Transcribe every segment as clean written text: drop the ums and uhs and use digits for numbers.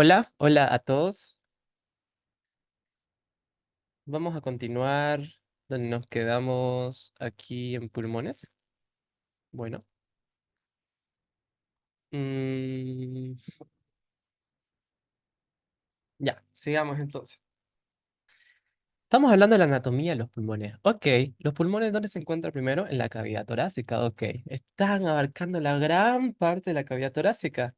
Hola, hola a todos. Vamos a continuar donde nos quedamos aquí en pulmones. Bueno, mm, ya, sigamos entonces. Estamos hablando de la anatomía de los pulmones. Ok, los pulmones, ¿dónde se encuentran primero? En la cavidad torácica. Ok, están abarcando la gran parte de la cavidad torácica,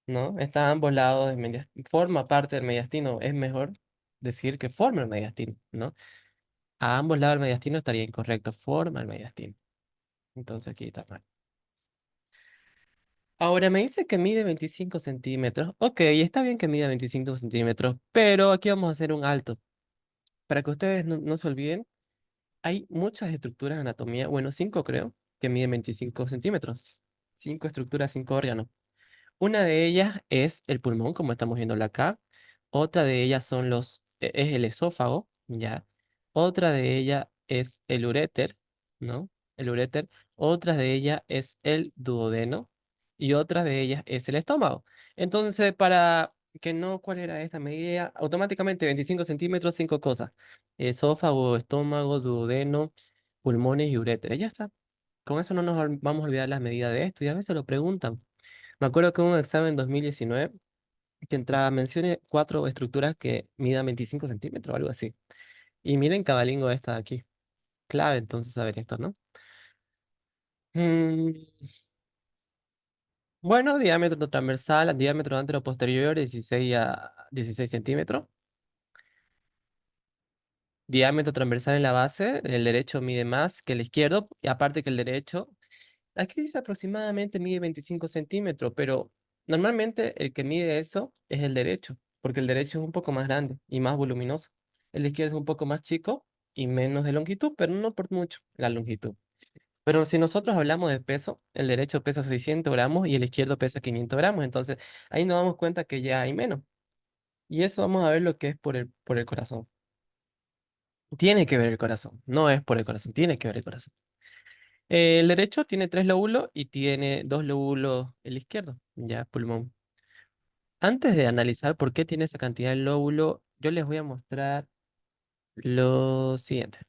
¿no? Están a ambos lados del mediastino. Forma parte del mediastino. Es mejor decir que forma el mediastino, ¿no? A ambos lados del mediastino estaría incorrecto. Forma el mediastino. Entonces aquí está mal. Ahora me dice que mide 25 centímetros. Ok, está bien que mide 25 centímetros, pero aquí vamos a hacer un alto. Para que ustedes no se olviden, hay muchas estructuras de anatomía, bueno, cinco creo, que miden 25 centímetros. Cinco estructuras, cinco órganos. Una de ellas es el pulmón, como estamos viéndolo acá. Otra de ellas es el esófago, ¿ya? Otra de ellas es el uréter, ¿no? El uréter. Otra de ellas es el duodeno. Y otra de ellas es el estómago. Entonces, para que no, ¿cuál era esta medida? Automáticamente 25 centímetros, cinco cosas. Esófago, estómago, duodeno, pulmones y uréter. Ya está. Con eso no nos vamos a olvidar las medidas de esto. Y a veces lo preguntan. Me acuerdo que en un examen 2019 que entraba, mencione cuatro estructuras que midan 25 centímetros o algo así. Y miren cabalingo esta de aquí. Clave entonces saber esto, ¿no? Mm, bueno, diámetro transversal, diámetro antero-posterior 16 centímetros. Diámetro transversal en la base, el derecho mide más que el izquierdo, y aparte que el derecho, aquí dice aproximadamente mide 25 centímetros, pero normalmente el que mide eso es el derecho, porque el derecho es un poco más grande y más voluminoso. El izquierdo es un poco más chico y menos de longitud, pero no por mucho la longitud. Pero si nosotros hablamos de peso, el derecho pesa 600 gramos y el izquierdo pesa 500 gramos, entonces ahí nos damos cuenta que ya hay menos. Y eso vamos a ver lo que es por el corazón. Tiene que ver el corazón, no es por el corazón, tiene que ver el corazón. El derecho tiene tres lóbulos y tiene dos lóbulos el izquierdo, ya, pulmón. Antes de analizar por qué tiene esa cantidad de lóbulo, yo les voy a mostrar lo siguiente.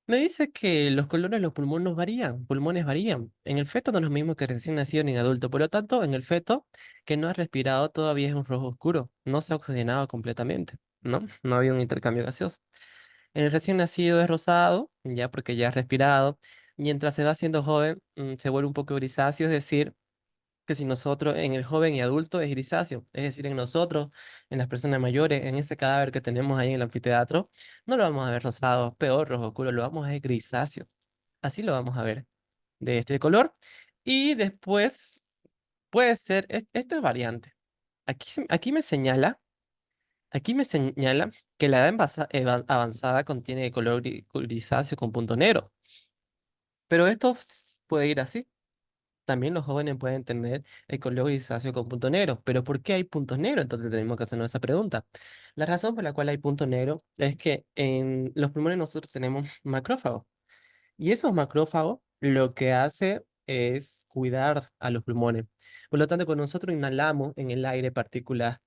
Me dice que los colores de los pulmones varían. En el feto no es lo mismo que recién nacido ni en adulto. Por lo tanto, en el feto que no ha respirado todavía es un rojo oscuro. No se ha oxigenado completamente, ¿no? No había un intercambio gaseoso. En el recién nacido es rosado, ya porque ya ha respirado. Mientras se va haciendo joven, se vuelve un poco grisáceo, es decir, que si nosotros en el joven y adulto es grisáceo, es decir, en nosotros, en las personas mayores, en ese cadáver que tenemos ahí en el anfiteatro, no lo vamos a ver rosado, peor, rojo oscuro, lo vamos a ver grisáceo. Así lo vamos a ver, de este color. Y después puede ser, esto es variante. Aquí me señala que la edad avanzada contiene color grisáceo con punto negro. Pero esto puede ir así. También los jóvenes pueden tener el color grisáceo con punto negro. ¿Pero por qué hay puntos negros? Entonces tenemos que hacernos esa pregunta. La razón por la cual hay punto negro es que en los pulmones nosotros tenemos macrófagos. Y esos macrófagos lo que hace es cuidar a los pulmones. Por lo tanto, cuando nosotros inhalamos en el aire partículas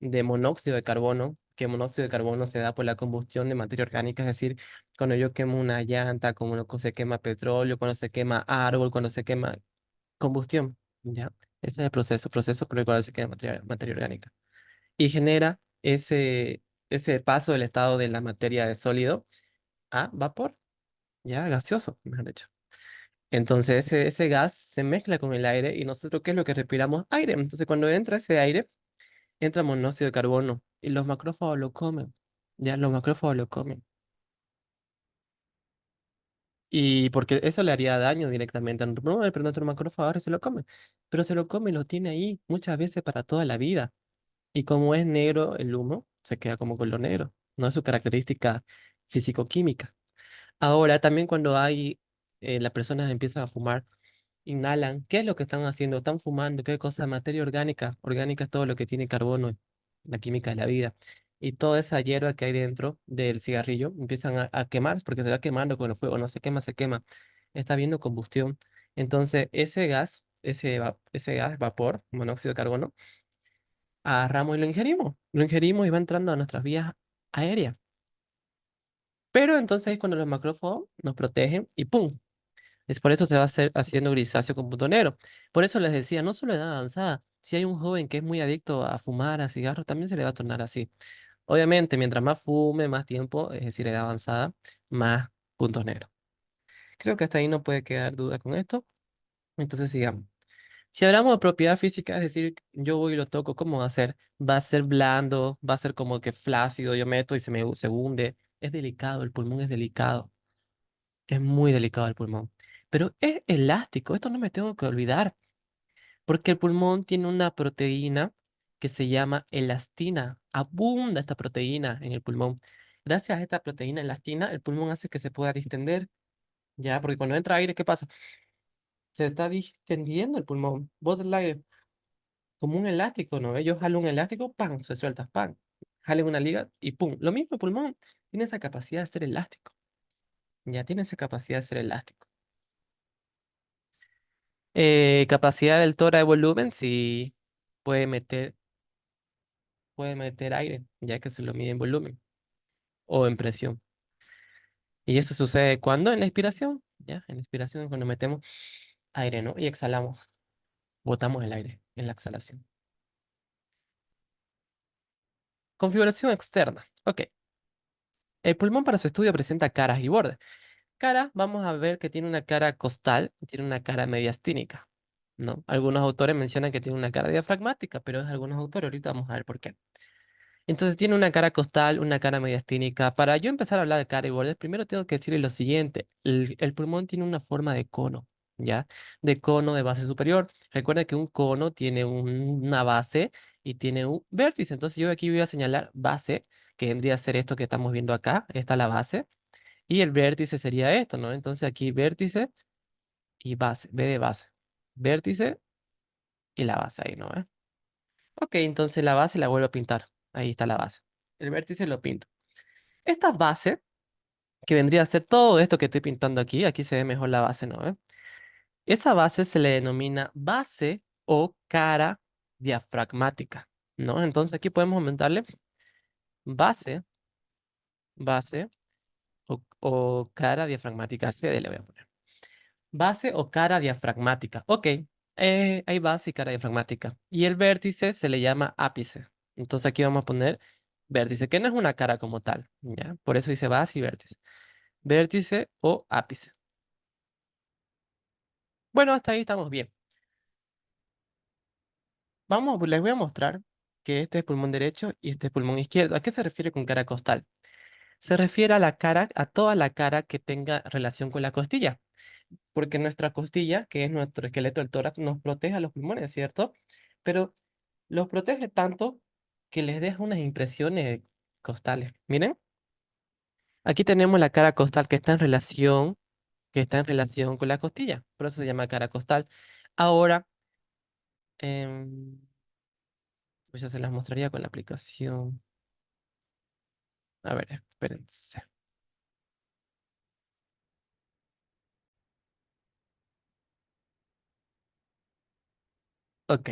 de monóxido de carbono, que monóxido de carbono se da por la combustión de materia orgánica, es decir, cuando yo quemo una llanta, cuando se quema petróleo, cuando se quema árbol, cuando se quema combustión, ¿ya? Ese es el proceso por el cual se quema materia orgánica. Y genera ese paso del estado de la materia de sólido a vapor, ya gaseoso, mejor dicho. Entonces ese gas se mezcla con el aire y nosotros, ¿qué es lo que respiramos? Aire. Entonces cuando entra ese aire, entra monóxido de carbono y los macrófagos lo comen. Ya, los macrófagos lo comen. Y porque eso le haría daño directamente a nuestro pulmón, pero nuestro macrófago ahora se lo come. Pero se lo come y lo tiene ahí muchas veces para toda la vida. Y como es negro el humo, se queda como color negro. No es su característica físico-química. Ahora, también cuando las personas empiezan a fumar, inhalan, ¿qué es lo que están haciendo? Están fumando, ¿qué cosa? Materia orgánica. Orgánica es todo lo que tiene carbono, la química de la vida. Y toda esa hierba que hay dentro del cigarrillo empiezan a quemarse porque se va quemando con el fuego, no se quema, se quema. Está habiendo combustión. Entonces, ese gas ese gas, vapor, monóxido de carbono, agarramos y lo ingerimos. Lo ingerimos y va entrando a nuestras vías aéreas. Pero entonces es cuando los macrófagos nos protegen y ¡pum! Es por eso se va a hacer haciendo grisáceo con punto negro. Por eso les decía, no solo edad avanzada, si hay un joven que es muy adicto a fumar, a cigarros, también se le va a tornar así. Obviamente, mientras más fume, más tiempo, es decir, edad avanzada, más puntos negros. Creo que hasta ahí no puede quedar duda con esto. Entonces sigamos. Si hablamos de propiedad física, es decir, yo voy y lo toco, ¿cómo va a ser? Va a ser blando, va a ser como que flácido, yo meto y se hunde. Es delicado, el pulmón es delicado, es muy delicado el pulmón. Pero es elástico, esto no me tengo que olvidar, porque el pulmón tiene una proteína que se llama elastina. Abunda esta proteína en el pulmón. Gracias a esta proteína elastina, el pulmón hace que se pueda distender, ¿ya? Porque cuando entra aire, ¿qué pasa? Se está distendiendo el pulmón. Vos el aire como un elástico, ¿no? Ellos jalan un elástico, ¡pam! Se suelta, ¡pam! Jalen una liga y ¡pum! Lo mismo el pulmón. Tiene esa capacidad de ser elástico. Ya tiene esa capacidad de ser elástico. Capacidad del tórax de volumen, sí puede meter, puede meter aire, ya que se lo mide en volumen o en presión. Y eso sucede cuando en la inspiración, ¿ya? En la inspiración es cuando metemos aire, ¿no? Y exhalamos, botamos el aire en la exhalación. Configuración externa. Ok. El pulmón para su estudio presenta caras y bordes. Cara, vamos a ver que tiene una cara costal y tiene una cara mediastínica, ¿no? Algunos autores mencionan que tiene una cara diafragmática, pero es de algunos autores, ahorita vamos a ver por qué. Entonces tiene una cara costal, una cara mediastínica. Para yo empezar a hablar de cara y bordes, primero tengo que decirle lo siguiente. El pulmón tiene una forma de cono, ¿ya? De cono de base superior. Recuerda que un cono tiene una base y tiene un vértice. Entonces yo aquí voy a señalar base, que vendría a ser esto que estamos viendo acá. Esta es la base. Y el vértice sería esto, ¿no? Entonces aquí vértice y base, B de base. Vértice y la base ahí, ¿no? Ok, entonces la base la vuelvo a pintar. Ahí está la base. El vértice lo pinto. Esta base, que vendría a ser todo esto que estoy pintando aquí, aquí se ve mejor la base, ¿no? Esa base se le denomina base o cara diafragmática, ¿no? Entonces aquí podemos aumentarle base, base o cara diafragmática. CD le voy a poner. Base o cara diafragmática. Ok, hay base y cara diafragmática. Y el vértice se le llama ápice. Entonces aquí vamos a poner vértice, que no es una cara como tal, ¿ya? Por eso dice base y vértice. Vértice o ápice. Bueno, hasta ahí estamos bien. Les voy a mostrar que este es pulmón derecho y este es pulmón izquierdo. ¿A qué se refiere con cara costal? Se refiere a la cara, a toda la cara que tenga relación con la costilla. Porque nuestra costilla, que es nuestro esqueleto del tórax, nos protege a los pulmones, ¿cierto? Pero los protege tanto que les deja unas impresiones costales. Miren, aquí tenemos la cara costal que está en relación con la costilla. Por eso se llama cara costal. Ahora, em, pues ya se las mostraría con la aplicación. A ver, espérense. Ok.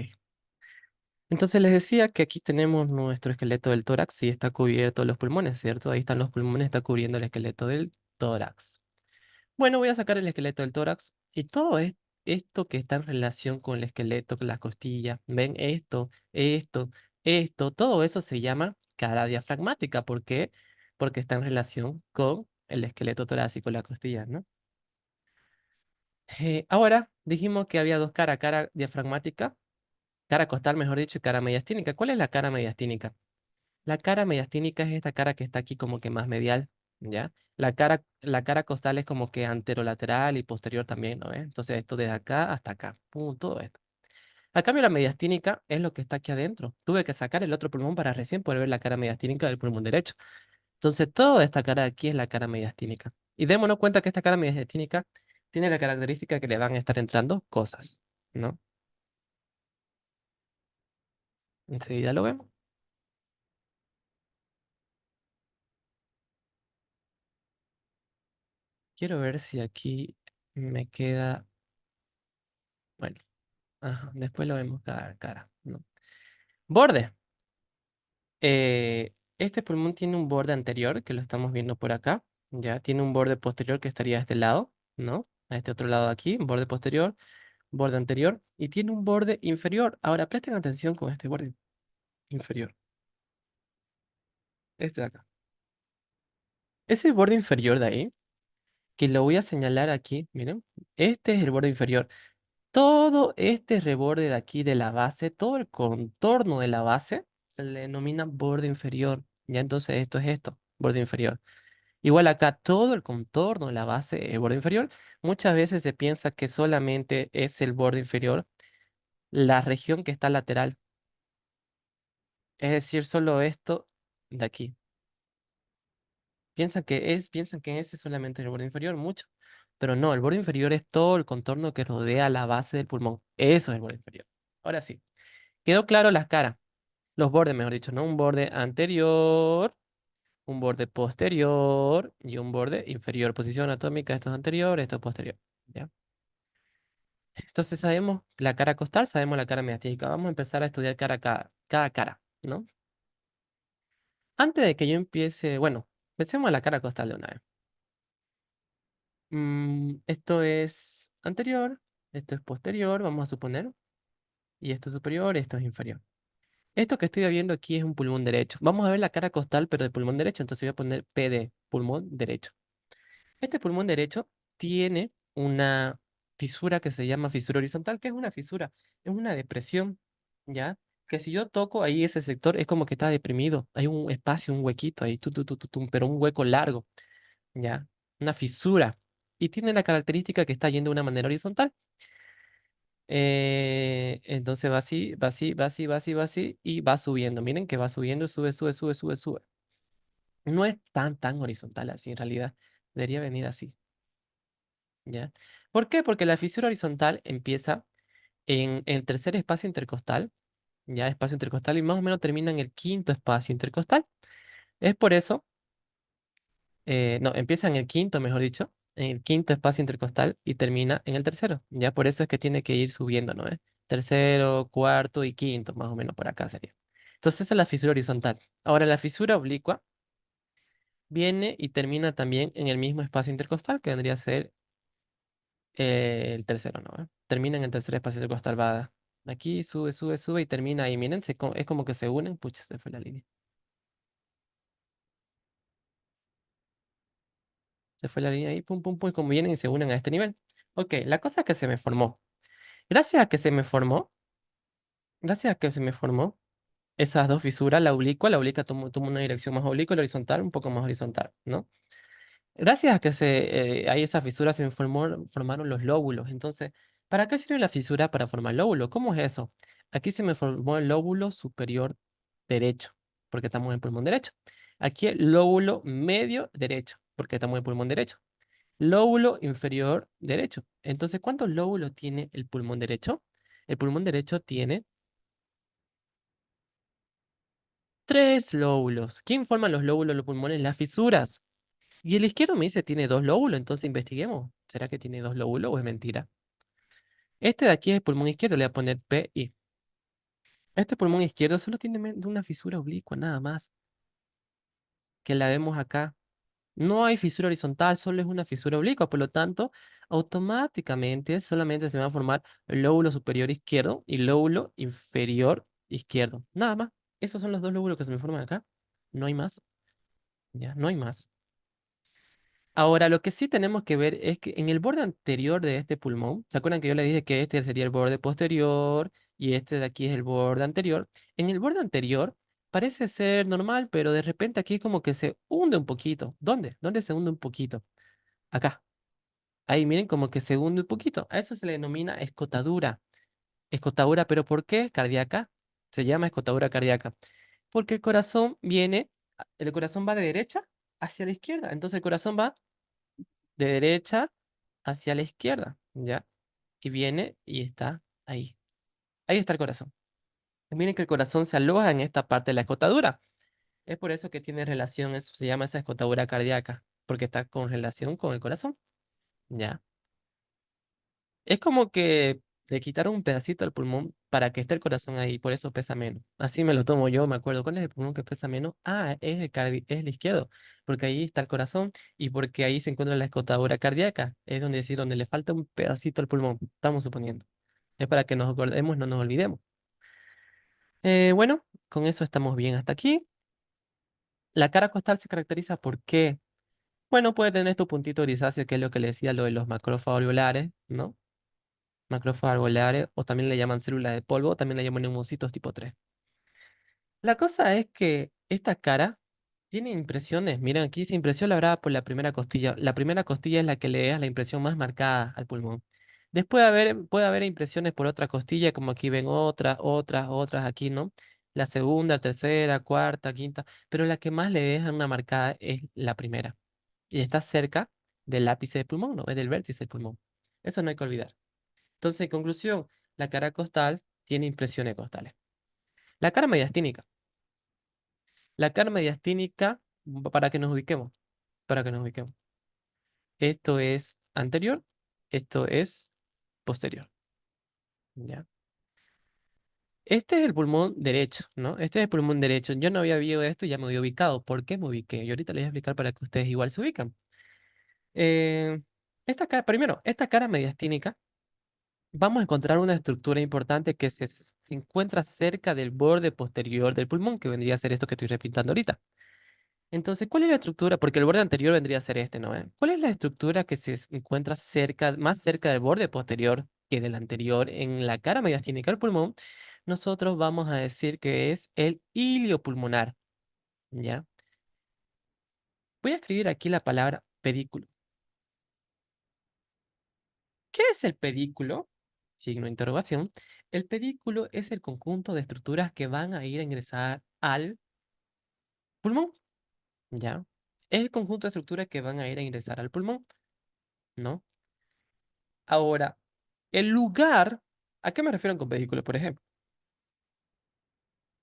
Entonces les decía que aquí tenemos nuestro esqueleto del tórax y está cubierto los pulmones, ¿cierto? Ahí están los pulmones, está cubriendo el esqueleto del tórax. Bueno, voy a sacar el esqueleto del tórax y esto que está en relación con el esqueleto, con las costillas, ¿ven? Esto, todo eso se llama cara diafragmática. ¿Por qué? Porque está en relación con el esqueleto torácico, la costilla, ¿no? Ahora dijimos que había dos caras, cara diafragmática, cara costal, mejor dicho, y cara mediastínica. ¿Cuál es la cara mediastínica? La cara mediastínica es esta cara que está aquí como que más medial, ¿ya? La cara costal es como que anterolateral y posterior también, ¿no ves? Entonces esto desde acá hasta acá, pum, todo esto. A cambio la mediastínica es lo que está aquí adentro. Tuve que sacar el otro pulmón para recién poder ver la cara mediastínica del pulmón derecho. Entonces toda esta cara de aquí es la cara mediastínica. Y démonos cuenta que esta cara mediastínica tiene la característica que le van a estar entrando cosas, ¿no? Enseguida lo vemos. Quiero ver si aquí me queda, bueno. Ajá, después lo vemos cara a cara, ¿no? Borde. Este pulmón tiene un borde anterior, que lo estamos viendo por acá. Ya, tiene un borde posterior que estaría a este lado, ¿no? A este otro lado de aquí, un borde posterior, borde anterior. Y tiene un borde inferior. Ahora presten atención con este borde inferior. Este de acá. Ese borde inferior de ahí, que lo voy a señalar aquí, miren. Este es el borde inferior. Todo este reborde de aquí de la base, todo el contorno de la base, se le denomina borde inferior. Ya entonces esto es esto, borde inferior. Igual acá todo el contorno de la base es borde inferior. Muchas veces se piensa que solamente es el borde inferior la región que está lateral. Es decir, solo esto de aquí. Piensan que ese es solamente el borde inferior, mucho. Pero no, el borde inferior es todo el contorno que rodea la base del pulmón. Eso es el borde inferior. Ahora sí, quedó claro las caras. Los bordes, mejor dicho, ¿no? Un borde anterior, un borde posterior y un borde inferior. Posición anatómica, esto es anterior, esto es posterior. ¿Ya? Entonces sabemos la cara costal, sabemos la cara mediastínica. Vamos a empezar a estudiar cara a cada cara, ¿no? Antes de que yo empiece, bueno, empecemos a la cara costal de una vez. Esto es anterior, esto es posterior, vamos a suponer, y esto es superior, esto es inferior. Esto que estoy viendo aquí es un pulmón derecho. Vamos a ver la cara costal, pero de pulmón derecho. Entonces voy a poner PD, pulmón derecho. Este pulmón derecho tiene una fisura que se llama fisura horizontal, que es una fisura, es una depresión, ¿ya? Que si yo toco ahí ese sector es como que está deprimido. Hay un espacio, un huequito ahí, pero un hueco largo, ¿ya? Una fisura. Y tiene la característica que está yendo de una manera horizontal. Entonces va así, va así, va así, va así, va así y va subiendo. Miren que va subiendo, sube, sube, sube, sube, sube. No es tan horizontal así en realidad. Debería venir así, ¿ya? ¿Por qué? Porque la fisura horizontal empieza en el tercer espacio intercostal, ya espacio intercostal y más o menos termina en el quinto espacio intercostal. Es por eso, no, empieza en el quinto, mejor dicho, en el quinto espacio intercostal y termina en el tercero. Ya por eso es que tiene que ir subiendo, ¿no? Tercero, cuarto y quinto, más o menos por acá sería. Entonces esa es la fisura horizontal. Ahora la fisura oblicua viene y termina también en el mismo espacio intercostal, que vendría a ser el tercero, ¿no? Termina en el tercer espacio intercostal, va de aquí, sube, sube, sube y termina ahí. Miren, es como que se unen. Pucha, se fue la línea. Se fue la línea ahí, pum, pum, pum, y como vienen y se unen a este nivel. Ok, la cosa es que se me formó. Gracias a que se me formó, gracias a que se me formó esas dos fisuras, la oblicua toma una dirección más oblicua y la horizontal un poco más horizontal, ¿no? Gracias a que hay esa fisura se me formaron los lóbulos. Entonces, ¿para qué sirve la fisura? Para formar lóbulos. ¿Cómo es eso? Aquí se me formó el lóbulo superior derecho, porque estamos en el pulmón derecho. Aquí el lóbulo medio derecho, porque estamos en el pulmón derecho. Lóbulo inferior derecho. Entonces, ¿cuántos lóbulos tiene el pulmón derecho? El pulmón derecho tiene tres lóbulos. ¿Quién forma los lóbulos de los pulmones? Las fisuras. Y el izquierdo me dice tiene dos lóbulos, entonces investiguemos. ¿Será que tiene dos lóbulos o es mentira? Este de aquí es el pulmón izquierdo, le voy a poner PI. Este pulmón izquierdo solo tiene una fisura oblicua, nada más, que la vemos acá. No hay fisura horizontal, solo es una fisura oblicua, por lo tanto, automáticamente solamente se va a formar el lóbulo superior izquierdo y lóbulo inferior izquierdo. Nada más. Esos son los dos lóbulos que se me forman acá. No hay más. Ya, no hay más. Ahora, lo que sí tenemos que ver es que en el borde anterior de este pulmón, ¿se acuerdan que yo le dije que este sería el borde posterior y este de aquí es el borde anterior? En el borde anterior parece ser normal, pero de repente aquí como que se hunde un poquito. ¿Dónde? ¿Dónde se hunde un poquito? Acá. Ahí miren como que se hunde un poquito. A eso se le denomina escotadura. Escotadura, ¿pero por qué? Cardíaca. Se llama escotadura cardíaca. Porque el corazón va de derecha hacia la izquierda. Entonces el corazón va de derecha hacia la izquierda, ¿ya? Y viene y está ahí. Ahí está el corazón. Y miren que el corazón se aloja en esta parte de la escotadura. Es por eso que tiene relación, se llama esa escotadura cardíaca, porque está con relación con el corazón, ¿ya? Es como que Le quitaron un pedacito al pulmón para que esté el corazón ahí, por eso pesa menos. Así me lo tomo yo, me acuerdo. ¿Cuál es el pulmón que pesa menos? Ah, es el izquierdo, porque ahí está el corazón y porque ahí se encuentra la escotadura cardíaca. Es donde decir, donde le falta un pedacito al pulmón, estamos suponiendo. Es para que nos acordemos, no nos olvidemos. Bueno, con eso estamos bien hasta aquí. La cara costal se caracteriza por qué. Bueno, puede tener estos puntitos grisáceos, que es lo que le decía, lo de los macrófagos alveolares, ¿no? Macrófagos alveolares, o también le llaman células de polvo, o también le llaman neumocitos tipo 3. La cosa es que esta cara tiene impresiones. Miren, aquí se impresión labrada por la primera costilla. La primera costilla es la que le da la impresión más marcada al pulmón. Después puede haber impresiones por otra costilla, como aquí ven otras, aquí, ¿no? La segunda, tercera, cuarta, quinta, pero la que más le deja una marcada es la primera. Y está cerca del ápice del pulmón, ¿no? Es del vértice del pulmón. Eso no hay que olvidar. Entonces, en conclusión, la cara costal tiene impresiones costales. La cara mediastínica. La cara mediastínica, para que nos ubiquemos, para que nos ubiquemos. Esto es anterior, esto es posterior. ¿Ya? Este es el pulmón derecho, ¿no? Este es el pulmón derecho. Yo no había visto esto y ya me había ubicado. ¿Por qué me ubiqué? Y ahorita les voy a explicar para que ustedes igual se ubican. Eh, primero, esta cara mediastínica, vamos a encontrar una estructura importante que se encuentra cerca del borde posterior del pulmón, que vendría a ser esto que estoy repintando ahorita. Entonces, ¿cuál es la estructura? Porque el borde anterior vendría a ser este, ¿no? ¿Cuál es la estructura que encuentra más cerca del borde posterior que del anterior en la cara mediastínica del pulmón? Nosotros vamos a decir que es el ilio pulmonar, ¿ya? Voy a escribir aquí la palabra pedículo. ¿Qué es el pedículo? Signo de interrogación. El pedículo es el conjunto de estructuras que van a ir a ingresar al pulmón, ¿ya? Es el conjunto de estructuras que van a ir a ingresar al pulmón, ¿no? Ahora, el lugar, ¿a qué me refiero con pedículo, por ejemplo?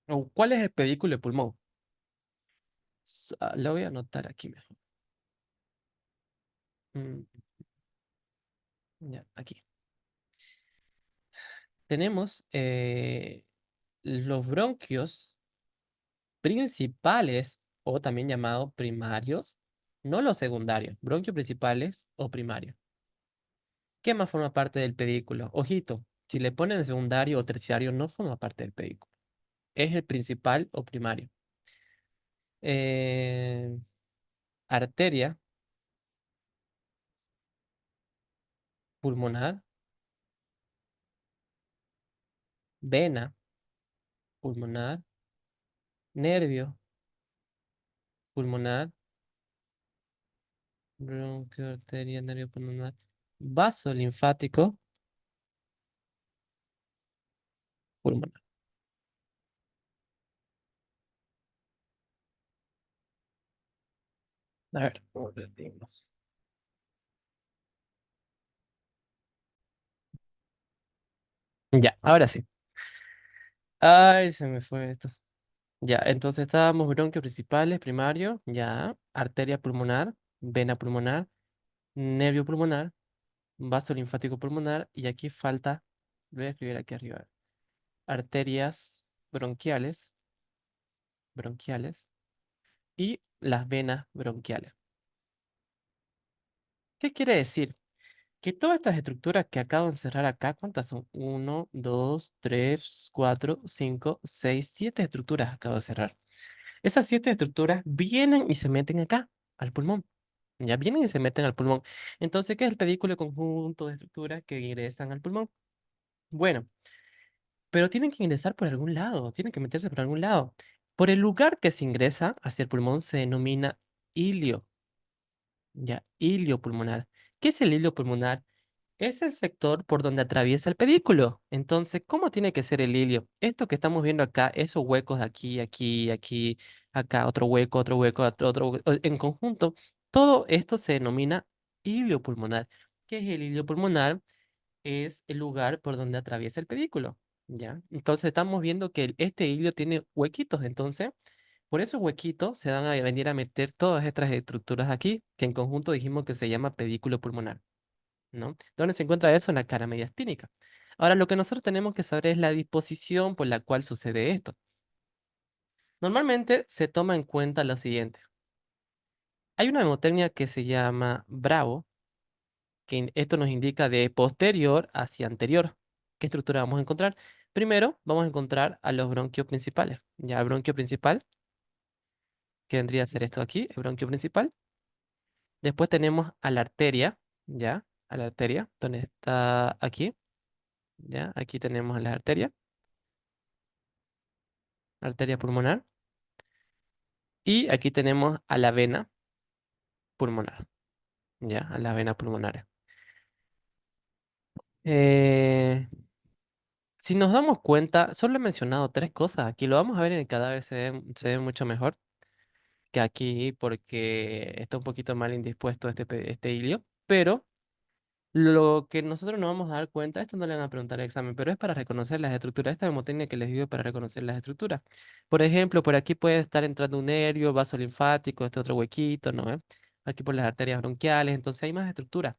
¿O cuál es el pedículo de pulmón? Lo voy a anotar aquí mejor. Mm, ya, aquí. Tenemos los bronquios principales, o también llamados primarios, no los secundarios, bronquios principales o primarios. ¿Qué más forma parte del pedículo? Ojito, si le ponen secundario o terciario, no forma parte del pedículo. Es el principal o primario. Eh, arteria pulmonar, vena pulmonar, nervio pulmonar, bronquio, arteria, nervio pulmonar, vaso linfático pulmonar. A ver, ¿cómo repetimos? Ya, ahora sí. Ay, se me fue esto. Ya, entonces estábamos bronquios principales, primario, ya, arteria pulmonar, vena pulmonar, nervio pulmonar, vaso linfático pulmonar, y aquí falta, voy a escribir aquí arriba, arterias bronquiales, y las venas bronquiales. ¿Qué quiere decir? Que todas estas estructuras que acabo de encerrar acá, ¿cuántas son? Uno, dos, tres, cuatro, cinco, seis, siete estructuras acabo de cerrar. Esas siete estructuras vienen y se meten acá, al pulmón. Ya vienen y se meten al pulmón. Entonces, ¿qué es el pedículo conjunto de estructuras que ingresan al pulmón? Bueno, pero tienen que ingresar por algún lado, tienen que meterse por algún lado. Por el lugar que se ingresa hacia el pulmón se denomina ilio, ya, ilio pulmonar. ¿Qué es el ilio pulmonar? Es el sector por donde atraviesa el pedículo. Entonces, ¿cómo tiene que ser el ilio? Esto que estamos viendo acá, esos huecos de aquí, aquí, aquí, acá, otro hueco, otro en conjunto, todo esto se denomina ilio pulmonar. ¿Qué es el ilio pulmonar? Es el lugar por donde atraviesa el pedículo, ¿ya? Entonces, estamos viendo que este ilio tiene huequitos, entonces, por esos huequitos se van a venir a meter todas estas estructuras aquí, que en conjunto dijimos que se llama pedículo pulmonar. ¿no? ¿Dónde se encuentra eso? En la cara mediastínica. Ahora, lo que nosotros tenemos que saber es la disposición por la cual sucede esto. Normalmente se toma en cuenta lo siguiente. Hay una hemotecnia que se llama Bravo, esto nos indica de posterior hacia anterior. ¿Qué estructura vamos a encontrar? Primero, vamos a encontrar a los bronquios principales. Ya, el bronquio principal, que vendría a ser esto aquí, el bronquio principal. Después tenemos a la arteria, ¿ya? A la arteria, donde está aquí, ¿ya? Aquí tenemos a la arteria pulmonar. Y aquí tenemos a la vena pulmonar, ¿ya? A las venas pulmonares. Eh, si nos damos cuenta, solo he mencionado tres cosas. Aquí lo vamos a ver en el cadáver, se ve mucho mejor que aquí porque está un poquito mal indispuesto este hilio. Pero lo que nosotros nos vamos a dar cuenta, esto no le van a preguntar en el examen, pero es para reconocer las estructuras. Esta mnemotecnia que les digo para reconocer las estructuras. Por ejemplo, por aquí puede estar entrando un nervio, vaso linfático, este otro huequito, ¿no? Aquí por las arterias bronquiales, entonces hay más estructuras.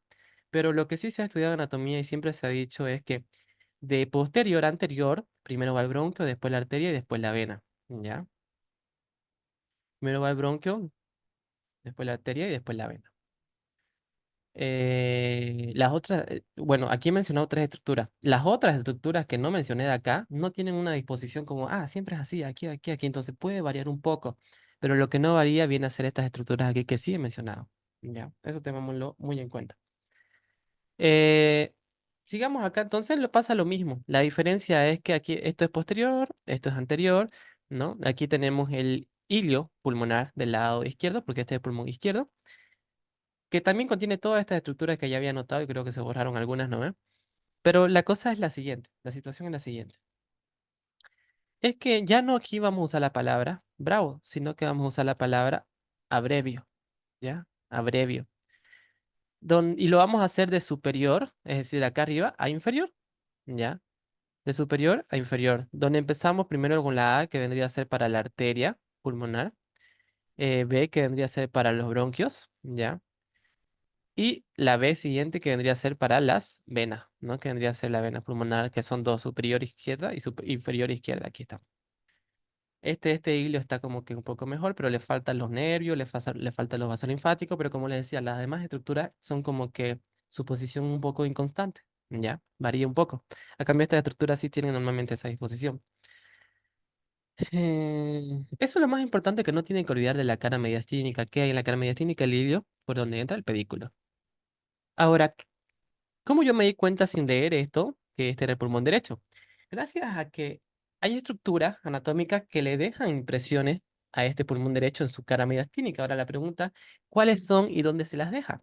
Pero lo que sí se ha estudiado en anatomía y siempre se ha dicho es que de posterior a anterior, primero va el bronquio, después la arteria y después la vena, ¿ya? Primero va el bronquio, después la arteria y después la vena. Las otras, bueno, aquí he mencionado tres estructuras. Las otras estructuras que no mencioné de acá no tienen una disposición como, siempre es así, aquí, aquí, aquí. Entonces puede variar un poco, pero lo que no varía viene a ser estas estructuras aquí que sí he mencionado. Ya, eso tengámoslo muy en cuenta. Eh, sigamos acá, entonces lo pasa lo mismo. La diferencia es que aquí esto es posterior, esto es anterior, ¿no? Aquí tenemos el hilio pulmonar del lado izquierdo, porque este es el pulmón izquierdo, que también contiene todas estas estructuras que ya había notado y creo que se borraron algunas, ¿no? Pero la cosa es la siguiente, la situación es la siguiente. Es que ya no aquí vamos a usar la palabra bravo, sino que vamos a usar la palabra abrevio, ¿ya? Abrevio. Y lo vamos a hacer de superior, es decir, de acá arriba a inferior, ¿ya? De superior a inferior, donde empezamos primero con la A, que vendría a ser para la arteria pulmonar, B, que vendría a ser para los bronquios, ¿ya? Y la B siguiente, que vendría a ser para las venas, ¿no? Que vendría a ser la vena pulmonar, que son dos, superior izquierda y inferior izquierda, aquí está. Este hilo está como que un poco mejor, pero le faltan los nervios, le faltan los vasos linfáticos, pero como les decía, las demás estructuras son como que su posición un poco inconstante, ¿ya? Varía un poco. A cambio, estas estructuras sí tienen normalmente esa disposición. Eso es lo más importante que no tienen que olvidar de la cara mediastínica. ¿Qué hay en la cara mediastínica? El hilio, por donde entra el pedículo. Ahora, ¿cómo yo me di cuenta sin leer esto que este era el pulmón derecho? Gracias a que hay estructuras anatómicas que le dejan impresiones a este pulmón derecho en su cara mediastínica. Ahora la pregunta, ¿cuáles son y dónde se las deja?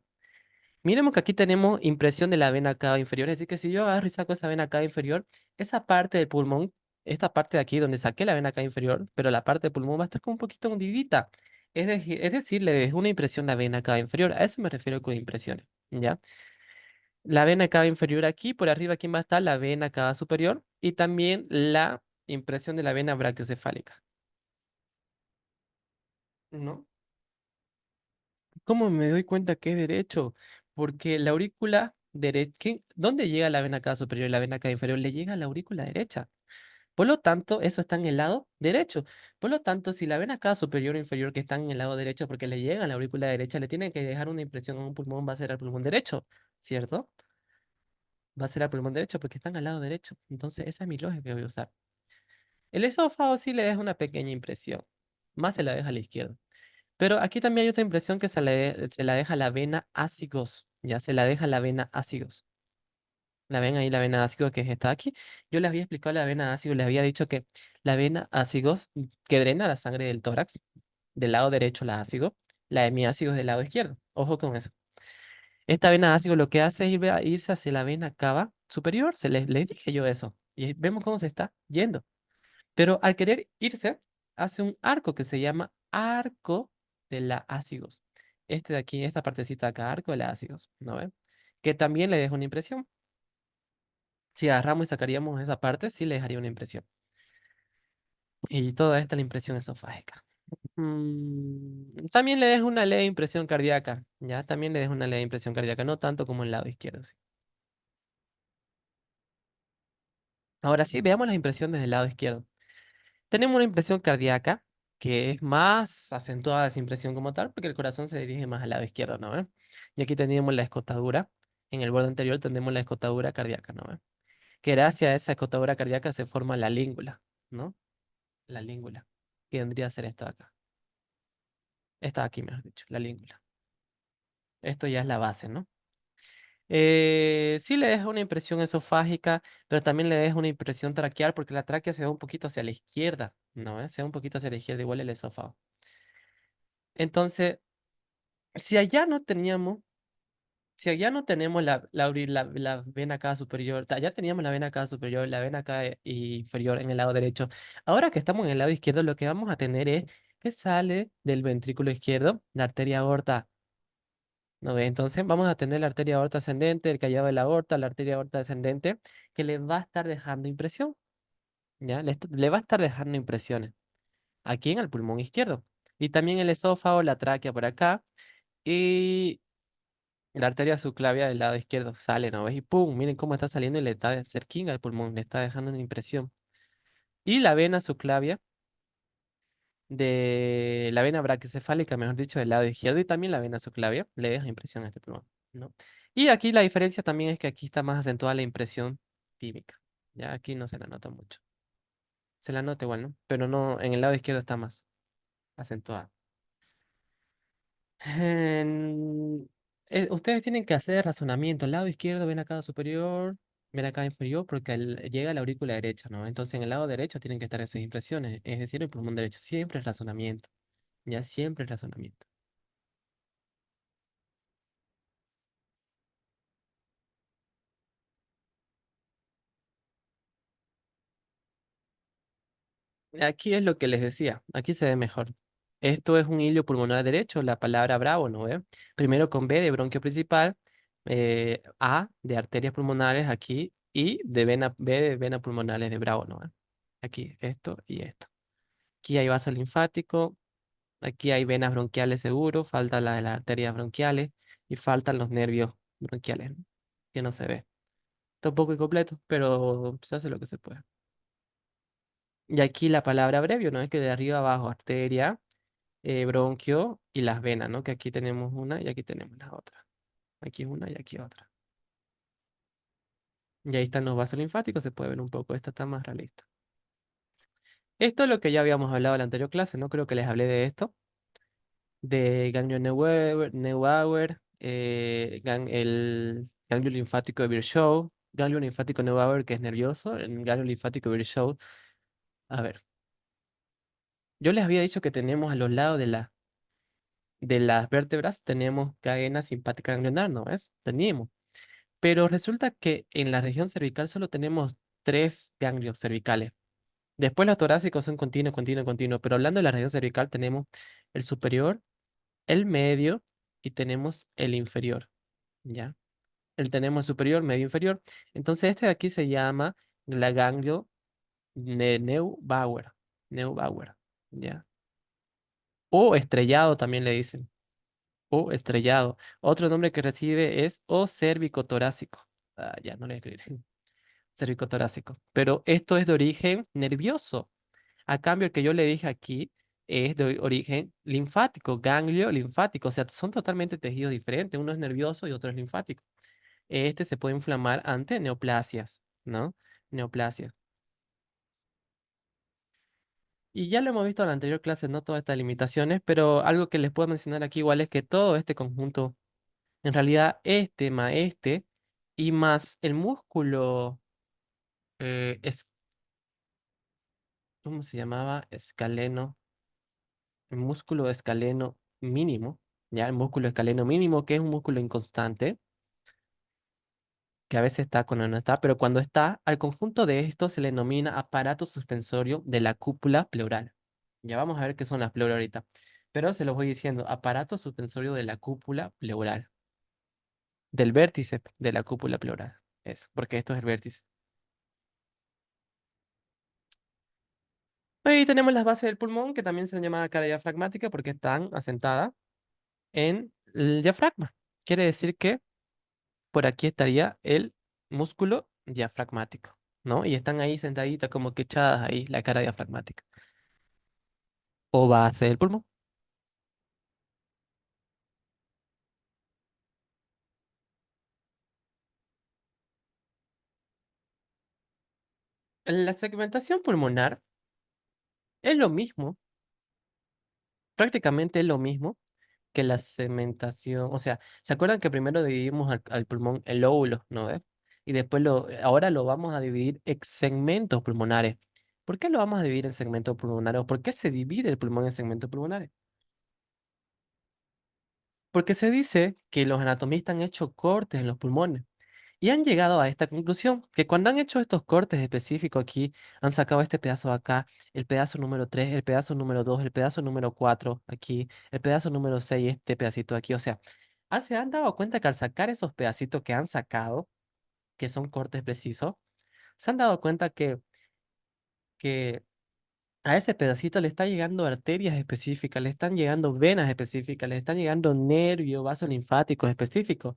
Miremos que aquí tenemos impresión de la vena cava inferior, es decir, que si yo agarro y saco esa vena cava inferior, esa parte del pulmón, esta parte de aquí donde saqué la vena cava inferior, pero la parte del pulmón va a estar como un poquito hundidita. Es decir, le dejé una impresión a la vena cava inferior. A eso me refiero con impresiones, ¿ya? La vena cava inferior aquí, por arriba, ¿quién va a estar? La vena cava superior y también la impresión de la vena brachiocefálica, ¿no? ¿Cómo me doy cuenta que es derecho? Porque la aurícula derecha, ¿dónde llega la vena cava superior y la vena cava inferior? Le llega a la aurícula derecha. Por lo tanto, eso está en el lado derecho. Por lo tanto, si la vena cava superior o inferior que están en el lado derecho porque le llega a la aurícula derecha, le tiene que dejar una impresión a un pulmón, va a ser al pulmón derecho, ¿cierto? Va a ser al pulmón derecho porque están al lado derecho. Entonces, esa es mi lógica que voy a usar. El esófago sí le deja una pequeña impresión, más se la deja a la izquierda. Pero aquí también hay otra impresión que se la deja la vena ácigos, ya se la deja la vena ácigos. La ven ahí la vena ácigos que está aquí. Yo les había explicado la vena ácigos, les había dicho que la vena ácigos que drena la sangre del tórax, del lado derecho la ácido, la hemiácigos del lado izquierdo. Ojo con eso. Esta vena ácigos lo que hace es irse hacia la vena cava superior, les dije yo eso. Y vemos cómo se está yendo. Pero al querer irse, hace un arco que se llama arco de la ácigos. Este de aquí, esta partecita de acá, arco de la ácigos, ¿no ven? Que también le deja una impresión. Si agarramos y sacaríamos esa parte, sí le dejaría una impresión. Y toda esta la impresión esofágica. También le deja una leve impresión cardíaca, ¿ya? También le deja una leve impresión cardíaca, no tanto como el lado izquierdo, sí. Ahora sí, veamos las impresiones del lado izquierdo. Tenemos una impresión cardíaca que es más acentuada esa impresión como tal, porque el corazón se dirige más al lado izquierdo, ¿no ve? Y aquí tenemos la escotadura. En el borde anterior tenemos la escotadura cardíaca, ¿no ve? Que gracias a esa escotadura cardíaca se forma la língula, ¿no? La língula. Que vendría a ser esta de acá. Esta de aquí, mejor dicho, la língula. Esto ya es la base, ¿no? Sí le deja una impresión esofágica, pero también le deja una impresión traqueal porque la tráquea se va un poquito hacia la izquierda, ¿no? Se va un poquito hacia la izquierda, igual el esófago. Entonces, si allá no teníamos, si allá no tenemos la vena cava superior, allá teníamos la vena cava superior, la vena cava inferior en el lado derecho. Ahora que estamos en el lado izquierdo, lo que vamos a tener es que sale del ventrículo izquierdo la arteria aorta. ¿No ve? Entonces vamos a tener la arteria aorta ascendente, el callado de la aorta, la arteria aorta descendente, que le va a estar dejando impresión, ¿ya? Le va a estar dejando impresiones aquí en el pulmón izquierdo. Y también el esófago, la tráquea por acá, y la arteria subclavia del lado izquierdo sale, ¿no ves? Y ¡pum! Miren cómo está saliendo y le está cerquinha al pulmón, le está dejando una impresión. Y la vena subclavia de la vena braquicefálica, mejor dicho, del lado izquierdo, y también la vena subclavia, le deja impresión a este pulmón, ¿no? Y aquí la diferencia también es que aquí está más acentuada la impresión tímica. Ya aquí no se la nota mucho. Se la nota igual, ¿no? Pero no, en el lado izquierdo está más acentuada. En- Ustedes tienen que hacer razonamiento. El lado izquierdo, ven acá superior, ven acá inferior, porque llega a la aurícula derecha, ¿no? Entonces en el lado derecho tienen que estar esas impresiones, es decir, el pulmón derecho. Siempre es razonamiento. Ya siempre es razonamiento. Aquí es lo que les decía, aquí se ve mejor. Esto es un hilo pulmonar derecho, la palabra bravo, ¿no ve? Primero con B de bronquio principal, A de arterias pulmonares aquí y B de venas pulmonares de bravo, ¿no ve? Aquí, esto y esto. Aquí hay vaso linfático, aquí hay venas bronquiales seguro, falta la de las arterias bronquiales y faltan los nervios bronquiales, ¿no? Que no se ve. Está un poco incompleto, pero se hace lo que se puede. Y aquí la palabra brevio, ¿no? Es que de arriba abajo, arteria, bronquio y las venas, ¿no? Que aquí tenemos una y aquí tenemos la otra. Aquí una y aquí otra. Y ahí están los vasos linfáticos, se puede ver un poco. Esta está más realista. Esto es lo que ya habíamos hablado en la anterior clase, ¿no? Creo que les hablé de esto. De ganglio Neubauer, el ganglio linfático de Virchow, ganglio linfático Neubauer, que es nervioso, el ganglio linfático de Virchow. A ver, yo les había dicho que tenemos a los lados de las vértebras, tenemos cadena simpática ganglionar, ¿no ves? Teníamos. Pero resulta que en la región cervical solo tenemos tres ganglios cervicales. Después los torácicos son continuo, continuo, continuo. Pero hablando de la región cervical, tenemos el superior, el medio y tenemos el inferior. ¿Ya? Tenemos superior, medio, inferior. Entonces este de aquí se llama la ganglio Neubauer. Neubauer. ¿Ya? O estrellado también le dicen. O estrellado. Otro nombre que recibe es o cérvico-torácico. Ah, ya no le escribí. Cérvico-torácico. Pero esto es de origen nervioso. A cambio, el que yo le dije aquí es de origen linfático, ganglio linfático. O sea, son totalmente tejidos diferentes. Uno es nervioso y otro es linfático. Este se puede inflamar ante neoplasias, ¿no? Neoplasias. Y ya lo hemos visto en la anterior clase, no todas estas limitaciones, pero algo que les puedo mencionar aquí igual es que todo este conjunto, en realidad este más este y más el músculo, es, ¿cómo se llamaba? Escaleno, el músculo escaleno mínimo, ya el músculo escaleno mínimo, que es un músculo inconstante, que a veces está cuando no está, pero cuando está, al conjunto de esto se le denomina aparato suspensorio de la cúpula pleural. Ya vamos a ver qué son las pleuras ahorita, pero se los voy diciendo, aparato suspensorio de la cúpula pleural, del vértice de la cúpula pleural, es, porque esto es el vértice. Ahí tenemos las bases del pulmón, que también se llama cara diafragmática porque están asentadas en el diafragma. Quiere decir que por aquí estaría el músculo diafragmático. ¿no? Y están ahí sentaditas como que echadas ahí, la cara diafragmática. O base del pulmón. En la segmentación pulmonar es lo mismo, prácticamente es lo mismo que la segmentación. O sea, ¿se acuerdan que primero dividimos al pulmón en lóbulos, ¿no ves? Y después ahora lo vamos a dividir en segmentos pulmonares. ¿Por qué lo vamos a dividir en segmentos pulmonares? ¿O por qué se divide el pulmón en segmentos pulmonares? Porque se dice que los anatomistas han hecho cortes en los pulmones y han llegado a esta conclusión, que cuando han hecho estos cortes específicos aquí, han sacado este pedazo de acá, el pedazo número 3, el pedazo número 2, el pedazo número 4 aquí, el pedazo número 6, este pedacito aquí. O sea, se han dado cuenta que al sacar esos pedacitos que han sacado, que son cortes precisos, se han dado cuenta que a ese pedacito le está llegando arterias específicas, le están llegando venas específicas, le están llegando nervios, vasos linfáticos específicos,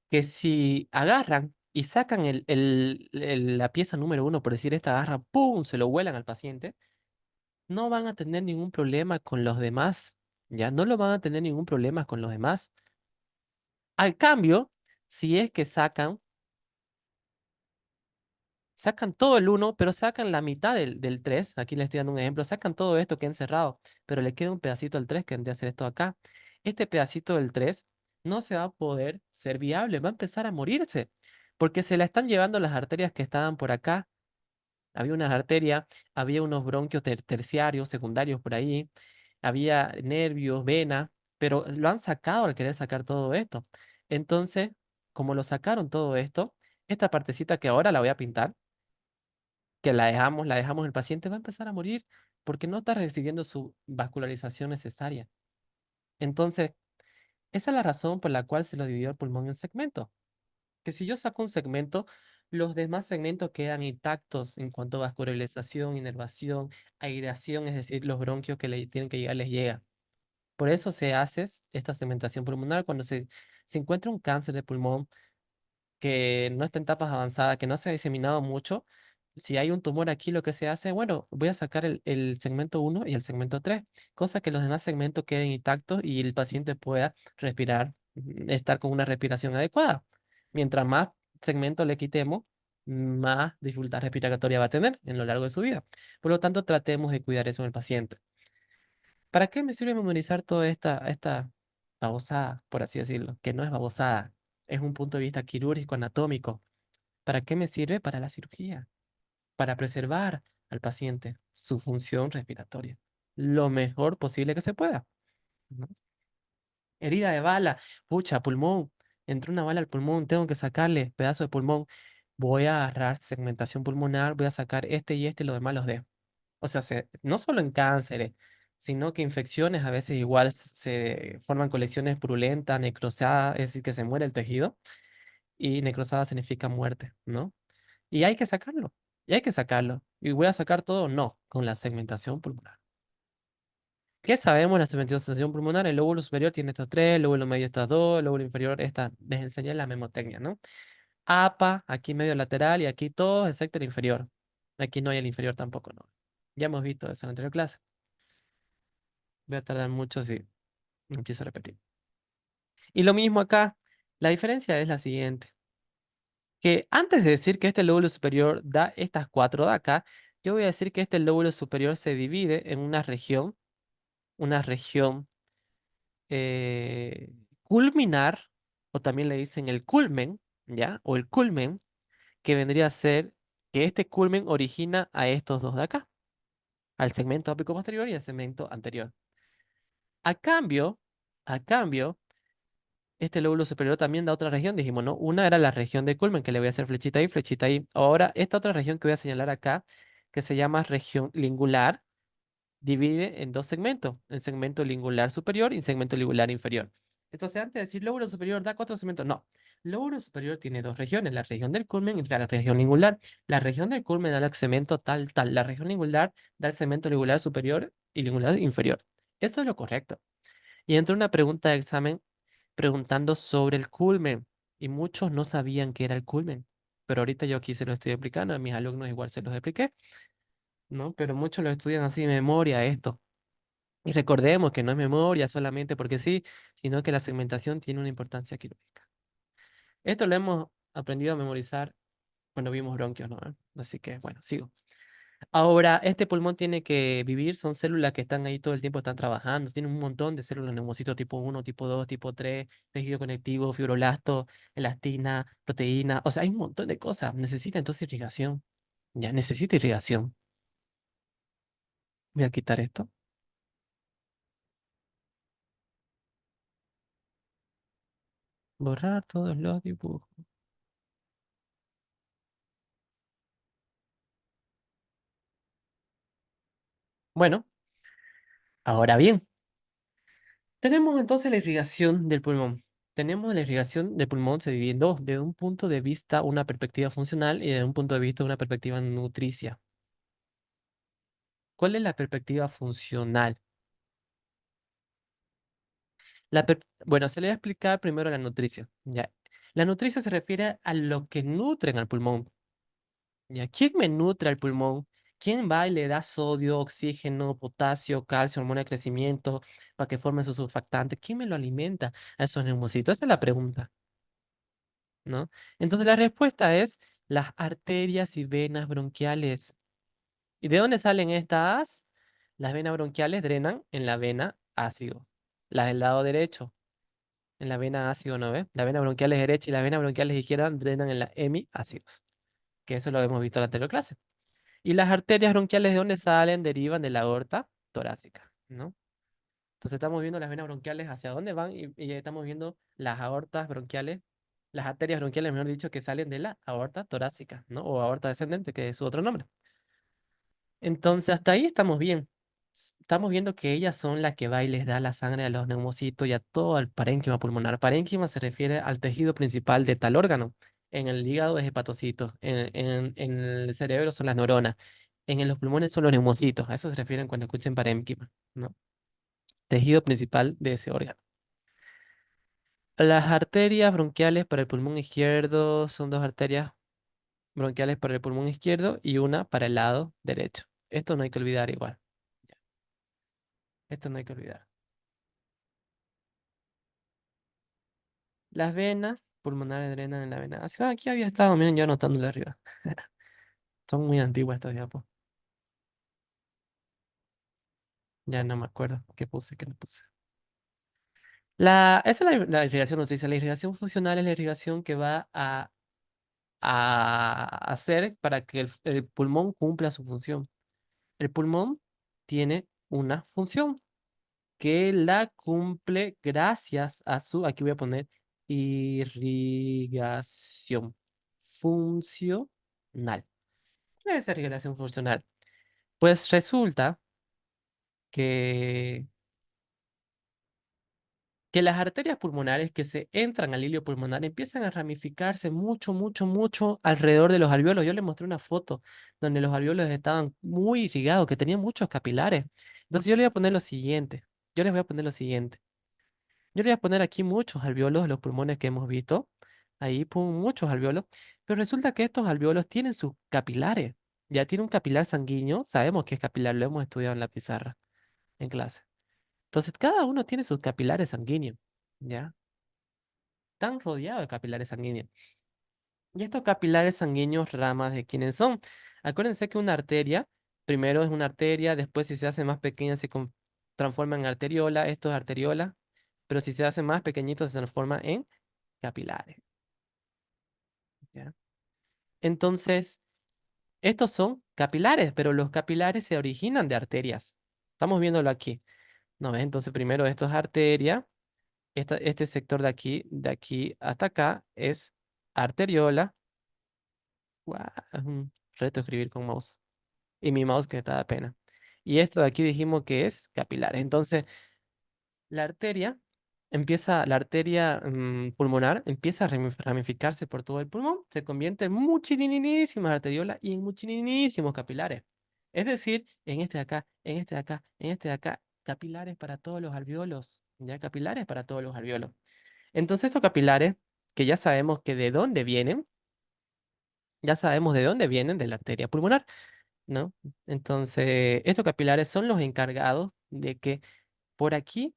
que si agarran y sacan la pieza número uno, por decir esta, agarran, ¡pum!, se lo vuelan al paciente, no van a tener ningún problema con los demás, ya no lo van a tener ningún problema con los demás. Al cambio, si es que sacan todo el uno, pero sacan la mitad del 3, aquí les estoy dando un ejemplo, sacan todo esto que han cerrado, pero le queda un pedacito del 3 que tendría que hacer esto acá. Este pedacito del 3 no se va a poder ser viable, va a empezar a morirse, porque se la están llevando las arterias que estaban por acá. Había unas arterias, había unos bronquios terciarios, secundarios por ahí, había nervios, venas, pero lo han sacado al querer sacar todo esto. Entonces, como lo sacaron todo esto, esta partecita que ahora la voy a pintar, que la dejamos, el paciente va a empezar a morir porque no está recibiendo su vascularización necesaria. Entonces, esa es la razón por la cual se lo dividió el pulmón en segmentos. Que si yo saco un segmento, los demás segmentos quedan intactos en cuanto a vascularización, inervación, aireación, es decir, los bronquios que le tienen que llegar les llega. Por eso se hace esta segmentación pulmonar cuando se encuentra un cáncer de pulmón que no está en etapas avanzadas, que no se ha diseminado mucho. Si hay un tumor aquí, lo que se hace, bueno, voy a sacar el segmento uno y el segmento 3, cosa que los demás segmentos queden intactos y el paciente pueda respirar, estar con una respiración adecuada. Mientras más segmentos le quitemos, más dificultad respiratoria va a tener en lo largo de su vida. Por lo tanto, tratemos de cuidar eso en el paciente. ¿Para qué me sirve memorizar toda esta babosada, por así decirlo? Que no es babosada, es un punto de vista quirúrgico, anatómico. ¿Para qué me sirve? Para la cirugía, para preservar al paciente su función respiratoria lo mejor posible que se pueda, ¿no? Herida de bala, pucha, pulmón, entró una bala al pulmón, tengo que sacarle pedazo de pulmón. Voy a agarrar segmentación pulmonar, voy a sacar este y este y los demás los dejo. O sea, no solo en cánceres, sino que infecciones a veces igual se forman colecciones purulentas, necrosadas, es decir, que se muere el tejido, y necrosada significa muerte, ¿no? Y hay que sacarlo, y hay que sacarlo. ¿Y voy a sacar todo? No, con la segmentación pulmonar. ¿Qué sabemos de la segmentación pulmonar? El lóbulo superior tiene estos tres, el lóbulo medio estas dos, el lóbulo inferior esta. Les enseñé la memotecnia, ¿no? APA, aquí medio lateral y aquí todo excepto el inferior. Aquí no hay el inferior tampoco, ¿no? Ya hemos visto eso en la anterior clase. Voy a tardar mucho si empiezo a repetir. Y lo mismo acá. La diferencia es la siguiente. Que antes de decir que este lóbulo superior da estas cuatro de acá, yo voy a decir que este lóbulo superior se divide en una región culminar, o también le dicen el culmen, ¿ya? O el culmen, que vendría a ser que este culmen origina a estos dos de acá, al segmento ápico posterior y al segmento anterior. A cambio, a cambio, este lóbulo superior también da otra región, dijimos, ¿no? Una era la región de culmen, que le voy a hacer flechita ahí, flechita ahí. Ahora, esta otra región que voy a señalar acá, que se llama región lingular, divide en dos segmentos, el segmento lingular superior y el segmento lingular inferior. Entonces, antes de decir lóbulo superior da cuatro segmentos, no. Lóbulo superior tiene dos regiones, la región del culmen y la región lingular. La región del culmen da el segmento tal, tal. La región lingular da el segmento lingular superior y lingular inferior. Eso es lo correcto. Y entra una pregunta de examen preguntando sobre el culmen. Y muchos no sabían qué era el culmen. pero ahorita yo aquí se lo estoy explicando, a mis alumnos igual se los expliqué, ¿no? Pero muchos lo estudian así de memoria esto. Y recordemos que no es memoria solamente porque sí, sino que la segmentación tiene una importancia quirúrgica. Esto lo hemos aprendido a memorizar cuando vimos bronquios, ¿no? Así que, bueno, sigo. Ahora, este pulmón tiene que vivir, son células que están ahí todo el tiempo, están trabajando, tienen un montón de células, neumocitos tipo uno, tipo 2, tipo 3, tejido conectivo, fibroblasto, elastina, proteína, o sea, hay un montón de cosas. Necesita entonces irrigación. Ya, necesita irrigación. Voy a quitar esto. Borrar todos los dibujos. Bueno, ahora bien, tenemos entonces la irrigación del pulmón. Tenemos la irrigación del pulmón se divide en dos, desde un punto de vista, una perspectiva funcional y desde un punto de vista, una perspectiva nutricia. ¿Cuál es la perspectiva funcional? Bueno, se le voy a explicar primero la nutricia. Ya. La nutricia se refiere a lo que nutren al pulmón. ¿Ya? ¿Quién me nutre al pulmón? ¿Quién va y le da sodio, oxígeno, potasio, calcio, hormona de crecimiento para que formen sus surfactantes? ¿Quién me lo alimenta a esos neumocitos? Esa es la pregunta, ¿no? Entonces la respuesta es las arterias y venas bronquiales. ¿Y de dónde salen estas? Las venas bronquiales drenan en la vena ácido, las del lado derecho. En la vena ácido, ¿no ves? La vena bronquial es derecha y las venas bronquiales izquierdas drenan en la hemiácidos, que eso lo hemos visto en la anterior clase. Y las arterias bronquiales de dónde salen, derivan de la aorta torácica, ¿no? Entonces estamos viendo las venas bronquiales hacia dónde van y estamos viendo las aortas bronquiales, las arterias bronquiales, mejor dicho, que salen de la aorta torácica, ¿no? O aorta descendente, que es su otro nombre. Entonces, hasta ahí estamos bien. Estamos viendo que ellas son las que va y les da la sangre a los neumocitos y a todo el parénquima pulmonar. Parénquima se refiere al tejido principal de tal órgano. En el hígado es hepatocitos, en el cerebro son las neuronas, los pulmones son los neumocitos. A eso se refieren cuando escuchen parénquima, ¿no? Tejido principal de ese órgano. Las arterias bronquiales para el pulmón izquierdo son dos arterias bronquiales para el pulmón izquierdo y una para el lado derecho. Esto no hay que olvidar igual. Esto no hay que olvidar. Las venas pulmonares drenan en la vena. Así, aquí había estado, miren, yo anotándole arriba. Son muy antiguas estas diapos. Ya no me acuerdo qué puse, qué no puse. Esa es la irrigación nutricia. La irrigación funcional es la irrigación que va a hacer para que el pulmón cumpla su función. El pulmón tiene una función que la cumple gracias a su, aquí voy a poner, irrigación funcional. ¿Cuál es esa irrigación funcional? Pues resulta que, que las arterias pulmonares que se entran al hilio pulmonar empiezan a ramificarse mucho, mucho, mucho alrededor de los alvéolos. Yo les mostré una foto donde los alvéolos estaban muy irrigados, que tenían muchos capilares. Entonces yo le voy a poner lo siguiente. Yo les voy a poner lo siguiente. Yo le voy a poner aquí muchos alvéolos de los pulmones que hemos visto. Ahí, pum, muchos alvéolos. Pero resulta que estos alvéolos tienen sus capilares. Ya tiene un capilar sanguíneo. Sabemos que es capilar, lo hemos estudiado en la pizarra, en clase. Entonces, cada uno tiene sus capilares sanguíneos, ¿ya? Están rodeados de capilares sanguíneos. Y estos capilares sanguíneos, ramas de quiénes son. Acuérdense que una arteria, primero es una arteria, después si se hace más pequeña transforma en arteriola, esto es arteriola, pero si se hace más pequeñito se transforma en capilares, ¿ya? Entonces, estos son capilares, pero los capilares se originan de arterias. Estamos viéndolo aquí, ¿no ves? Entonces, primero esto es arteria. Este sector de aquí hasta acá es arteriola. Guau, es un reto escribir con mouse. Y mi mouse que está da pena. Y esto de aquí dijimos que es capilar. Entonces, la arteria la arteria pulmonar empieza a ramificarse por todo el pulmón, se convierte en muchininísimas arteriolas y en muchininísimos capilares. Es decir, en este de acá, en este de acá, en este de acá, capilares para todos los alvéolos. Ya capilares para todos los alvéolos. Entonces estos capilares, que ya sabemos que de dónde vienen, ya sabemos de dónde vienen, de la arteria pulmonar, ¿no? Entonces, estos capilares son los encargados de que por aquí,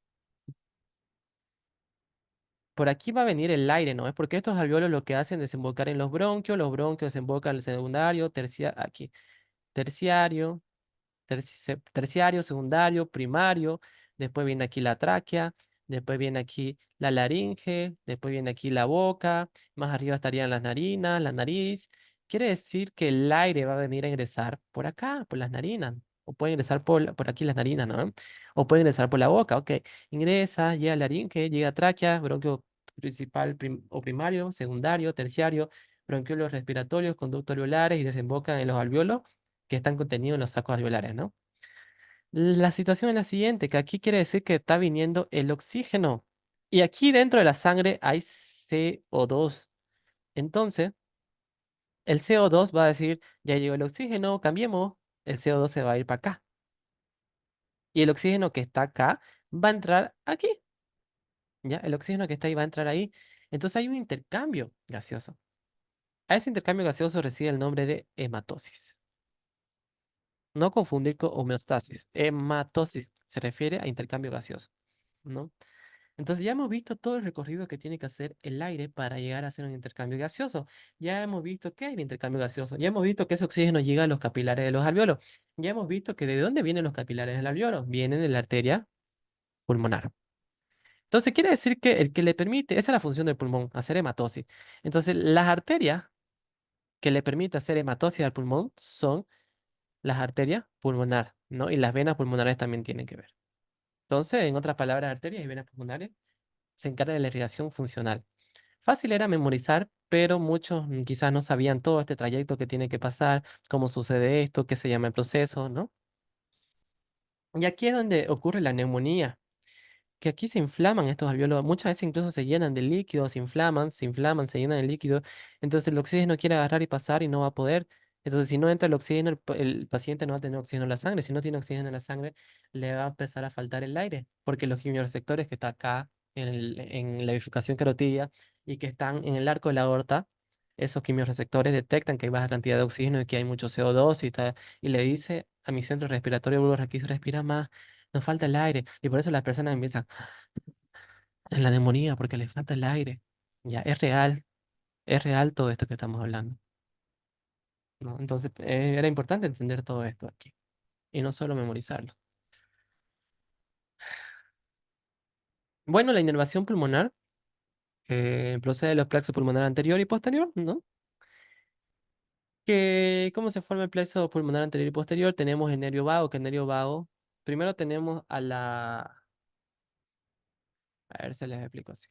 por aquí va a venir el aire, ¿no? Es porque estos alveolos lo que hacen es desembocar en los bronquios desembocan en el secundario, aquí, terciario, terciario, secundario, primario, después viene aquí la tráquea, después viene aquí la laringe, después viene aquí la boca, más arriba estarían las narinas, la nariz. Quiere decir que el aire va a venir a ingresar por acá, por las narinas, o puede ingresar por aquí las narinas, ¿no? O puede ingresar por la boca, ok. Ingresa, llega a laringe, llega a tráquea, bronquio principal o primario, secundario, terciario, bronquiolos respiratorios, conductos alveolares y desembocan en los alveolos que están contenidos en los sacos alveolares, ¿no? La situación es la siguiente, que aquí quiere decir que está viniendo el oxígeno. Y aquí dentro de la sangre hay CO2. Entonces, el CO2 va a decir, ya llegó el oxígeno, cambiemos. El CO2 se va a ir para acá. Y el oxígeno que está acá va a entrar aquí. ¿Ya? El oxígeno que está ahí va a entrar ahí. Entonces hay un intercambio gaseoso. A ese intercambio gaseoso recibe el nombre de hematosis. No confundir con homeostasis. Hematosis se refiere a intercambio gaseoso, ¿no? Entonces ya hemos visto todo el recorrido que tiene que hacer el aire para llegar a hacer un intercambio gaseoso. Ya hemos visto qué hay el intercambio gaseoso. Ya hemos visto que ese oxígeno llega a los capilares de los alveolos. Ya hemos visto que de dónde vienen los capilares del alveolo. Vienen de la arteria pulmonar. Entonces quiere decir que el que le permite, esa es la función del pulmón, hacer hematosis. Entonces las arterias que le permiten hacer hematosis al pulmón son las arterias pulmonar, ¿no? Y las venas pulmonares también tienen que ver. Entonces, en otras palabras, arterias y venas pulmonares se encargan de la irrigación funcional. Fácil era memorizar, pero muchos quizás no sabían todo este trayecto que tiene que pasar, cómo sucede esto, qué se llama el proceso, ¿no? Y aquí es donde ocurre la neumonía, que aquí se inflaman estos alveolos, muchas veces incluso se llenan de líquido, se inflaman, se llenan de líquido, entonces el oxígeno quiere agarrar y pasar y no va a poder. Entonces, si no entra el oxígeno, el paciente no va a tener oxígeno en la sangre. Si no tiene oxígeno en la sangre, le va a empezar a faltar el aire, porque los quimiorreceptores que está acá en la bifurcación carotidia y que están en el arco de la aorta, esos quimiorreceptores detectan que hay baja cantidad de oxígeno y que hay mucho CO2 y le dice a mi centro respiratorio, vuelvo aquí, respira más, nos falta el aire. Y por eso las personas empiezan en la neumonía porque les falta el aire. Ya, es real todo esto que estamos hablando, ¿no? Entonces, era importante entender todo esto aquí y no solo memorizarlo. Bueno, la inervación pulmonar procede de los plexos pulmonar anterior y posterior, ¿no? ¿Cómo se forma el plexo pulmonar anterior y posterior? Tenemos el nervio vago, que el nervio vago, primero tenemos a ver si les explico así.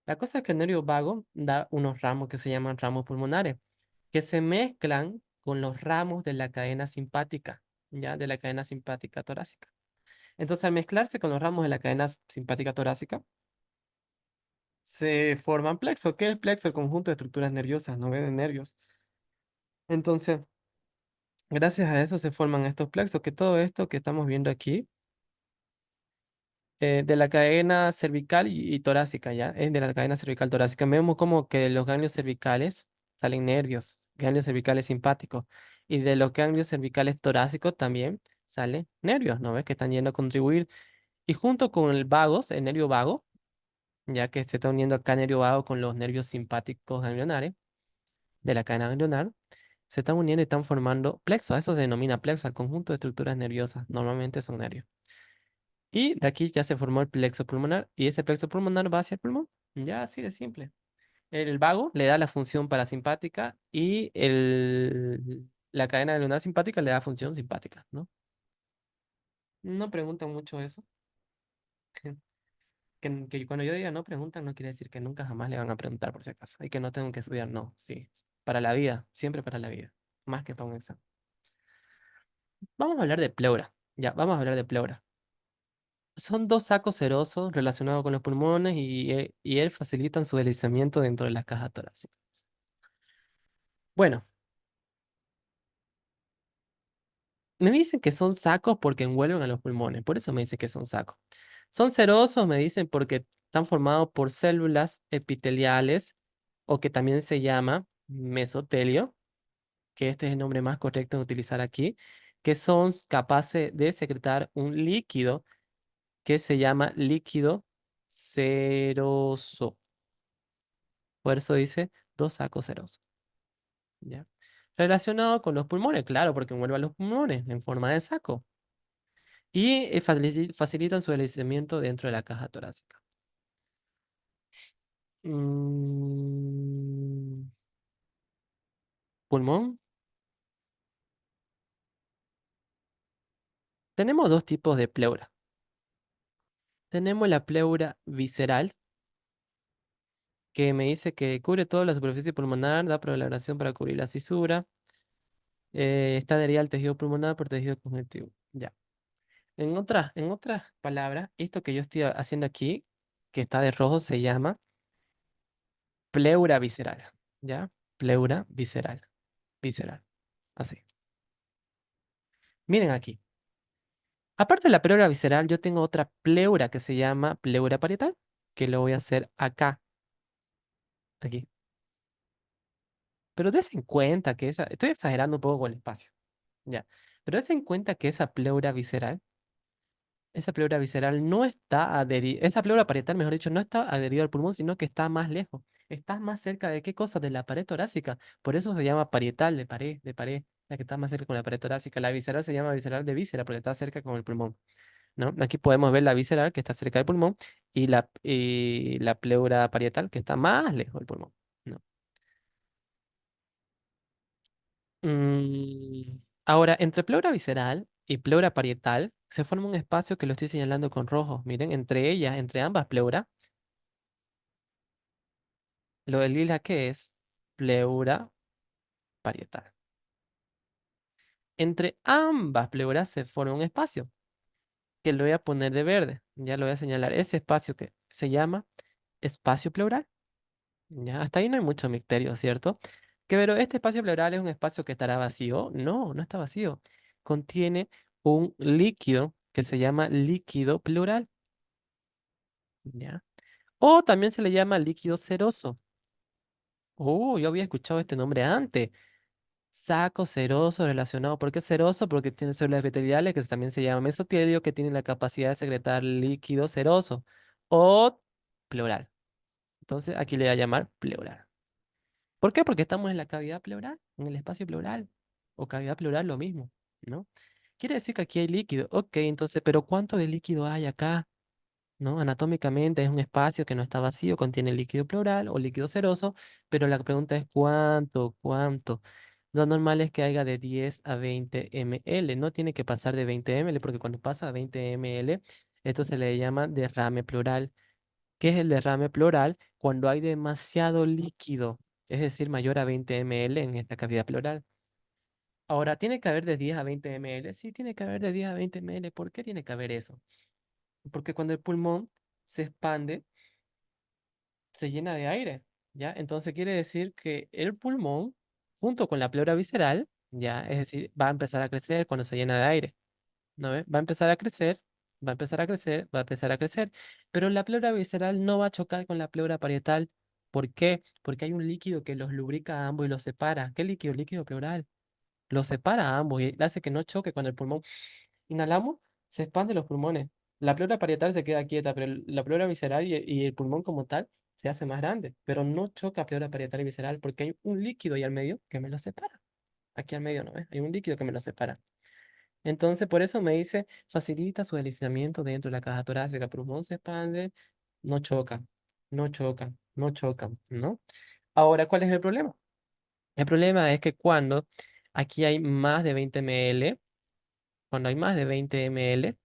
La cosa es que el nervio vago da unos ramos que se llaman ramos pulmonares, que se mezclan con los ramos de la cadena simpática, ¿ya? De la cadena simpática torácica. Entonces, al mezclarse con los ramos de la cadena simpática torácica, se forman plexo. ¿Qué es el plexo? El conjunto de estructuras nerviosas, no de nervios. Entonces, gracias a eso se forman estos plexos, que todo esto que estamos viendo aquí, de la cadena cervical y torácica, ¿ya? Es de la cadena cervical torácica. Vemos como que de los ganglios cervicales salen nervios, ganglios cervicales simpáticos, y de los ganglios cervicales torácicos también salen nervios, ¿no ves? Que están yendo a contribuir. Y junto con el vagos, el nervio vago, ya que se está uniendo acá nervio vago con los nervios simpáticos ganglionares de la cadena ganglionar, se están uniendo y están formando plexo. Eso se denomina plexo, al conjunto de estructuras nerviosas. Normalmente son nervios. Y de aquí ya se formó el plexo pulmonar y ese plexo pulmonar va hacia el pulmón. Ya así de simple. El vago le da la función parasimpática y la cadena lunar simpática le da función simpática, ¿no? No preguntan mucho eso. Que cuando yo diga no preguntan, no quiere decir que nunca jamás le van a preguntar por si acaso. Y que no tengo que estudiar, no. Sí. Para la vida, siempre para la vida. Más que para un examen. Vamos a hablar de pleura. Ya, vamos a hablar de pleura. Son dos sacos serosos relacionados con los pulmones y él facilitan su deslizamiento dentro de las cajas torácicas. Bueno, me dicen que son sacos porque envuelven a los pulmones, por eso me dicen que son sacos. Son serosos, me dicen, porque están formados por células epiteliales o que también se llama mesotelio, que este es el nombre más correcto de utilizar aquí, que son capaces de secretar un líquido que se llama líquido seroso. Por eso dice dos sacos cerosos. ¿Ya? Relacionado con los pulmones, claro, porque envuelve a los pulmones en forma de saco. Y facilitan su deslizamiento dentro de la caja torácica. Mm, Pulmón. Tenemos dos tipos de pleura. Tenemos la pleura visceral, que me dice que cubre toda la superficie pulmonar, da prolongación para cubrir la cisura, está adherida al tejido pulmonar por tejido conjuntivo. Ya. En otras palabras, esto que yo estoy haciendo aquí, que está de rojo, se llama pleura visceral. ¿Ya? Pleura visceral. Visceral. Así. Miren aquí. Aparte de la pleura visceral, yo tengo otra pleura que se llama pleura parietal, que lo voy a hacer acá, aquí. Pero des en cuenta que esa, estoy exagerando un poco con el espacio, ya. Pero des en cuenta que esa pleura visceral no está adherida, esa pleura parietal, mejor dicho, no está adherida al pulmón, sino que está más lejos. Está más cerca de qué cosa, de la pared torácica. Por eso se llama parietal, de pared, la que está más cerca con la pared torácica. La visceral se llama visceral de víscera porque está cerca con el pulmón. ¿No? Aquí podemos ver la visceral que está cerca del pulmón y la pleura parietal que está más lejos del pulmón, ¿no? Ahora, entre pleura visceral y pleura parietal se forma un espacio que lo estoy señalando con rojo. Miren, entre ellas, entre ambas pleuras, lo del lila que es pleura parietal. Entre ambas pleuras se forma un espacio que lo voy a poner de verde. Ya lo voy a señalar. Ese espacio que se llama espacio pleural. Ya, hasta ahí no hay mucho misterio, ¿cierto? Pero este espacio pleural es un espacio que estará vacío. No, no está vacío. Contiene un líquido que se llama líquido pleural, ¿ya? O también se le llama líquido seroso. Yo había escuchado este nombre antes. Saco seroso relacionado. ¿Por qué seroso? Porque tiene células epiteliales que también se llama mesotelio, que tienen la capacidad de secretar líquido seroso o pleural. Entonces aquí le voy a llamar pleural. ¿Por qué? Porque estamos en la cavidad pleural, en el espacio pleural. O cavidad pleural, lo mismo, ¿no? Quiere decir que aquí hay líquido. Ok, entonces, pero ¿cuánto de líquido hay acá? ¿No? Anatómicamente es un espacio que no está vacío, contiene líquido pleural o líquido seroso, pero la pregunta es ¿cuánto? ¿Cuánto? Lo normal es que haya de 10 a 20 ml. No tiene que pasar de 20 ml, porque cuando pasa a 20 ml, esto se le llama derrame pleural. ¿Qué es el derrame pleural? Cuando hay demasiado líquido, es decir, mayor a 20 ml en esta cavidad pleural. Ahora, ¿tiene que haber de 10 a 20 ml? Sí, tiene que haber de 10 a 20 ml. ¿Por qué tiene que haber eso? Porque cuando el pulmón se expande, se llena de aire, ¿ya? Entonces quiere decir que el pulmón, junto con la pleura visceral, ¿ya? Es decir, va a empezar a crecer cuando se llena de aire. ¿No ves? Va a empezar a crecer, va a empezar a crecer, va a empezar a crecer, pero la pleura visceral no va a chocar con la pleura parietal. ¿Por qué? Porque hay un líquido que los lubrica a ambos y los separa. ¿Qué líquido? Líquido pleural. Los separa a ambos y hace que no choque cuando el pulmón. Inhalamos, se expanden los pulmones. La pleura parietal se queda quieta, pero la pleura visceral y el pulmón como tal se hace más grande, pero no choca pleura parietal y visceral porque hay un líquido ahí al medio que me los separa. Aquí al medio no, ¿ves? Hay un líquido que me los separa. Entonces, por eso me dice, facilita su deslizamiento dentro de la caja torácica. El pulmón se expande, no choca, no choca, no choca, ¿no? Ahora, ¿cuál es el problema? El problema es que cuando aquí hay más de 20 ml, cuando hay más de 20 ml,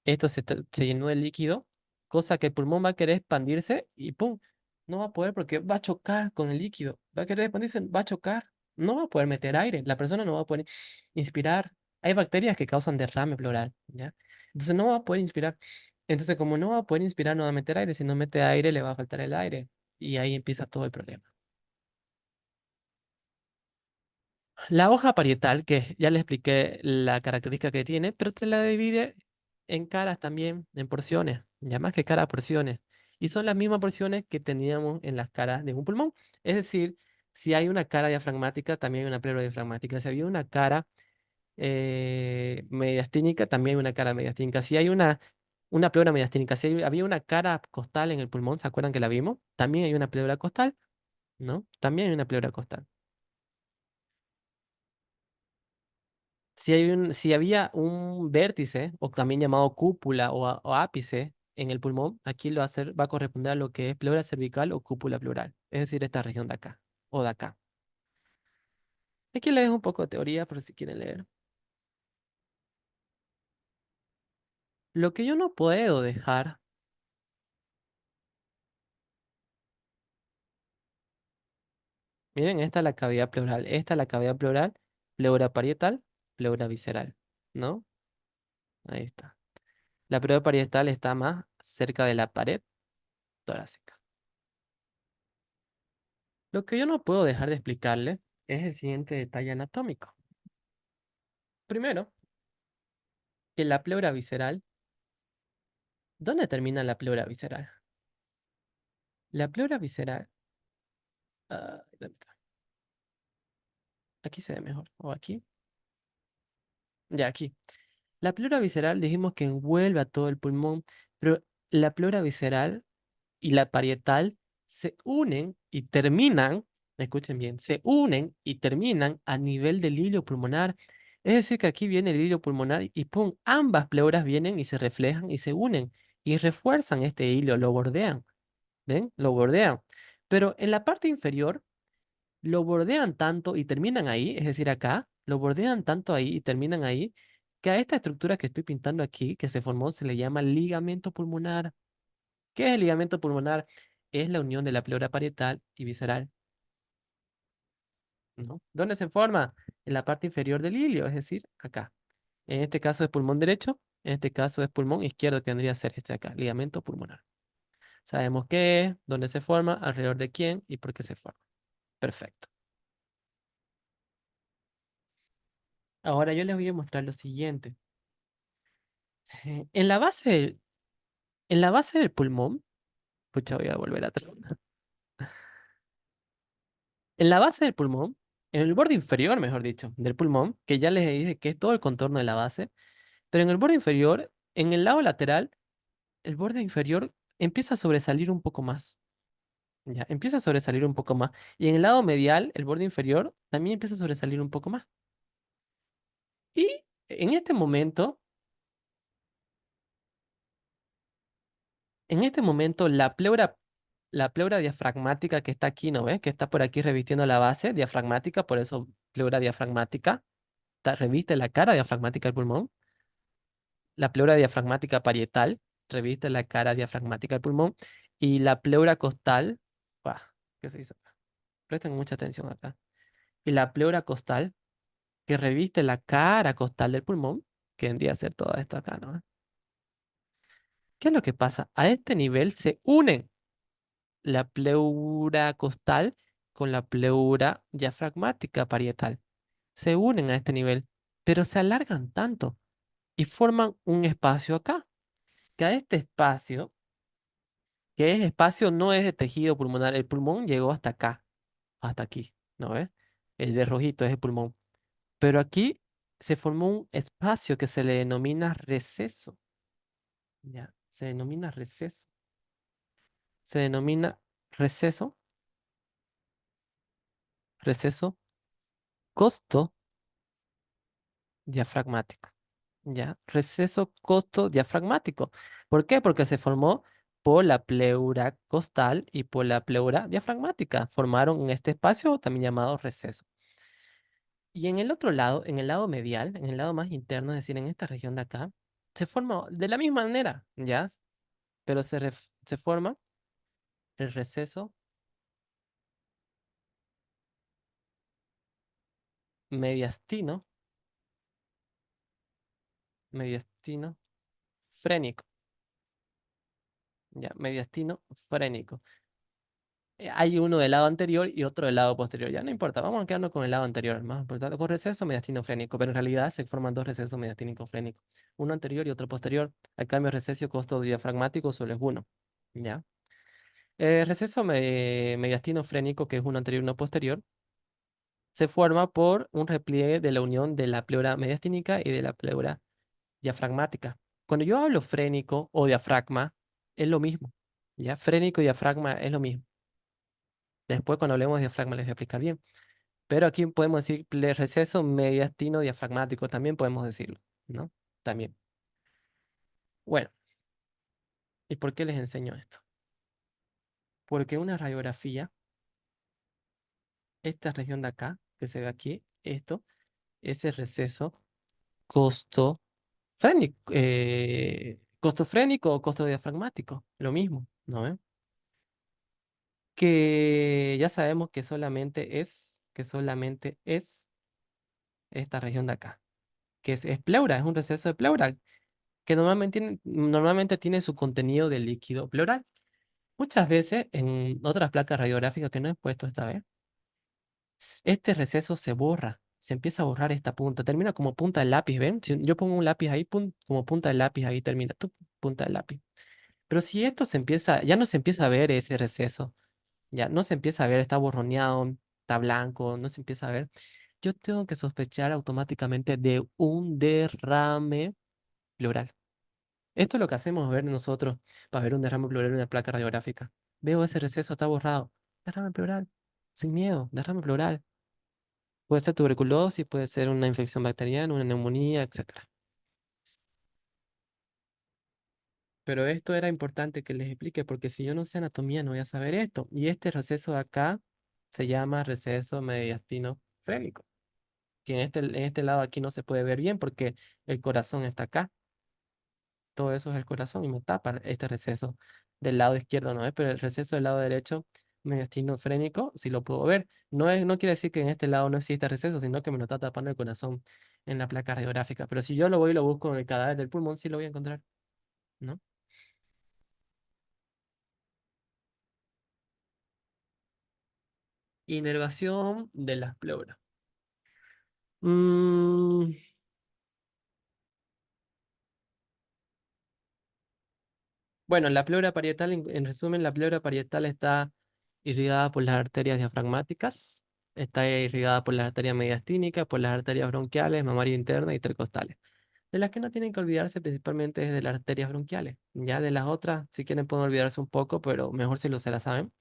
esto se llenó de líquido, cosa que el pulmón va a querer expandirse y ¡pum! No va a poder porque va a chocar con el líquido. Va a querer expandirse, va a chocar. No va a poder meter aire. La persona no va a poder inspirar. Hay bacterias que causan derrame pleural, ¿ya? Entonces no va a poder inspirar. Entonces, como no va a poder inspirar, no va a meter aire. Si no mete aire, le va a faltar el aire. Y ahí empieza todo el problema. La hoja parietal, que ya le expliqué la característica que tiene, pero te la divide en caras también, en porciones, ya más que caras, porciones. Y son las mismas porciones que teníamos en las caras de un pulmón. Es decir, si hay una cara diafragmática, también hay una pleura diafragmática. Si había una cara mediastínica, también hay una cara mediastínica. Si hay una pleura mediastínica, si había una cara costal en el pulmón, ¿se acuerdan que la vimos? También hay una pleura costal, ¿no? También hay una pleura costal. Si había un vértice, o también llamado cúpula o ápice en el pulmón, aquí va a corresponder a lo que es pleura cervical o cúpula pleural, es decir, esta región de acá o de acá. Aquí les dejo un poco de teoría por si quieren leer. Lo que yo no puedo dejar, miren, esta es la cavidad pleural, esta es la cavidad pleural, pleura parietal, pleura visceral, ¿no? Ahí está. La pleura parietal está más cerca de la pared torácica. Lo que yo no puedo dejar de explicarle es el siguiente detalle anatómico. Primero, que la pleura visceral, ¿dónde termina la pleura visceral? La pleura visceral, ¿dónde está? Aquí se ve mejor, o aquí, ya aquí. La pleura visceral dijimos que envuelve a todo el pulmón, pero la pleura visceral y la parietal se unen y terminan, escuchen bien, se unen y terminan a nivel del hilio pulmonar. Es decir, que aquí viene el hilio pulmonar y pum, ambas pleuras vienen y se reflejan y se unen y refuerzan este hilo, lo bordean. ¿Ven? Lo bordean. Pero en la parte inferior lo bordean tanto y terminan ahí, es decir, acá, lo bordean tanto ahí y terminan ahí, que a esta estructura que estoy pintando aquí, que se formó, se le llama ligamento pulmonar. ¿Qué es el ligamento pulmonar? Es la unión de la pleura parietal y visceral, ¿no? ¿Dónde se forma? En la parte inferior del ilio, es decir, acá. En este caso es pulmón derecho, en este caso es pulmón izquierdo, que vendría a ser este de acá, ligamento pulmonar. Sabemos qué es, dónde se forma, alrededor de quién y por qué se forma. Perfecto. Ahora yo les voy a mostrar lo siguiente. En la base en la base del pulmón, pucha, voy a volver atrás. En la base del pulmón, en el borde inferior, mejor dicho, del pulmón, que ya les dije que es todo el contorno de la base, pero en el borde inferior, en el lado lateral, el borde inferior empieza a sobresalir un poco más. Ya, empieza a sobresalir un poco más. Y en el lado medial, el borde inferior, también empieza a sobresalir un poco más. Y en este momento, la pleura diafragmática que está aquí, ¿no ves? Que está por aquí revistiendo la base diafragmática, por eso pleura diafragmática, reviste la cara diafragmática del pulmón. La pleura diafragmática parietal reviste la cara diafragmática del pulmón. Y la pleura costal, ¡buah! ¿Qué se hizo acá? Presten mucha atención acá. Y la pleura costal, que reviste la cara costal del pulmón, que vendría a ser todo esto acá, ¿no? ¿Qué es lo que pasa? A este nivel se unen la pleura costal con la pleura diafragmática parietal. Se unen a este nivel, pero se alargan tanto y forman un espacio acá, que a este espacio, que es espacio no es de tejido pulmonar, el pulmón llegó hasta acá, hasta aquí, ¿no ves? El de rojito es el pulmón. Pero aquí se formó un espacio que se le denomina receso, ¿ya? Se denomina receso. Se denomina receso, receso costo diafragmático. ¿Ya? Receso costo diafragmático. ¿Por qué? Porque se formó por la pleura costal y por la pleura diafragmática. Formaron este espacio también llamado receso. Y en el otro lado, en el lado medial, en el lado más interno, es decir, en esta región de acá, se forma de la misma manera, ¿ya? Pero se forma el receso mediastino, mediastino frénico, ¿ya? Mediastino frénico. Hay uno del lado anterior y otro del lado posterior. Ya no importa, vamos a quedarnos con el lado anterior. Más importante, con receso mediastinofrénico, pero en realidad se forman dos recesos mediastínico-frénicos, uno anterior y otro posterior. Al cambio, receso costo diafragmático solo es uno. ¿Ya? El receso mediastino frénico, que es uno anterior y uno posterior, se forma por un repliegue de la unión de la pleura mediastínica y de la pleura diafragmática. Cuando yo hablo frénico o diafragma, es lo mismo. ¿Ya? Frénico y diafragma es lo mismo. Después, cuando hablemos de diafragma, les voy a explicar bien. Pero aquí podemos decir receso mediastino diafragmático, también podemos decirlo, ¿no? También. Bueno, ¿y por qué les enseño esto? Porque una radiografía, esta región de acá, que se ve aquí, esto, es el receso costofrénico, costofrénico o costodiafragmático, lo mismo, ¿no ven? Que ya sabemos que solamente es esta región de acá, que es pleura, es un receso de pleura, que normalmente tiene su contenido de líquido pleural. Muchas veces en otras placas radiográficas que no he puesto esta vez, este receso se borra, se empieza a borrar esta punta, termina como punta del lápiz, ¿ven? Si yo pongo un lápiz ahí, como punta del lápiz, ahí termina tu punta del lápiz. Pero si esto ya no se empieza a ver ese receso, ya no se empieza a ver, está borroneado, está blanco, no se empieza a ver, yo tengo que sospechar automáticamente de un derrame pleural. Esto es lo que hacemos ver nosotros para ver un derrame pleural en una placa radiográfica. Veo ese receso, está borrado. Derrame pleural. Sin miedo, derrame pleural. Puede ser tuberculosis, puede ser una infección bacteriana, una neumonía, etcétera. Pero esto era importante que les explique porque si yo no sé anatomía no voy a saber esto. Y este receso de acá se llama receso mediastino frénico. Que en este lado aquí no se puede ver bien porque el corazón está acá. Todo eso es el corazón y me tapa este receso del lado izquierdo, ¿no es? Pero el receso del lado derecho, mediastino frénico, sí lo puedo ver. No quiere decir que en este lado no exista receso, sino que me lo está tapando el corazón en la placa radiográfica. Pero si yo lo voy y lo busco en el cadáver del pulmón, sí lo voy a encontrar, ¿no? Inervación de las pleuras. Mm, bueno, la pleura parietal, en resumen, la pleura parietal está irrigada por las arterias diafragmáticas, está irrigada por las arterias mediastínicas, por las arterias bronquiales, mamaria interna y intercostales. De las que no tienen que olvidarse principalmente es de las arterias bronquiales. Ya de las otras, si quieren, pueden olvidarse un poco, pero mejor si lo se la saben.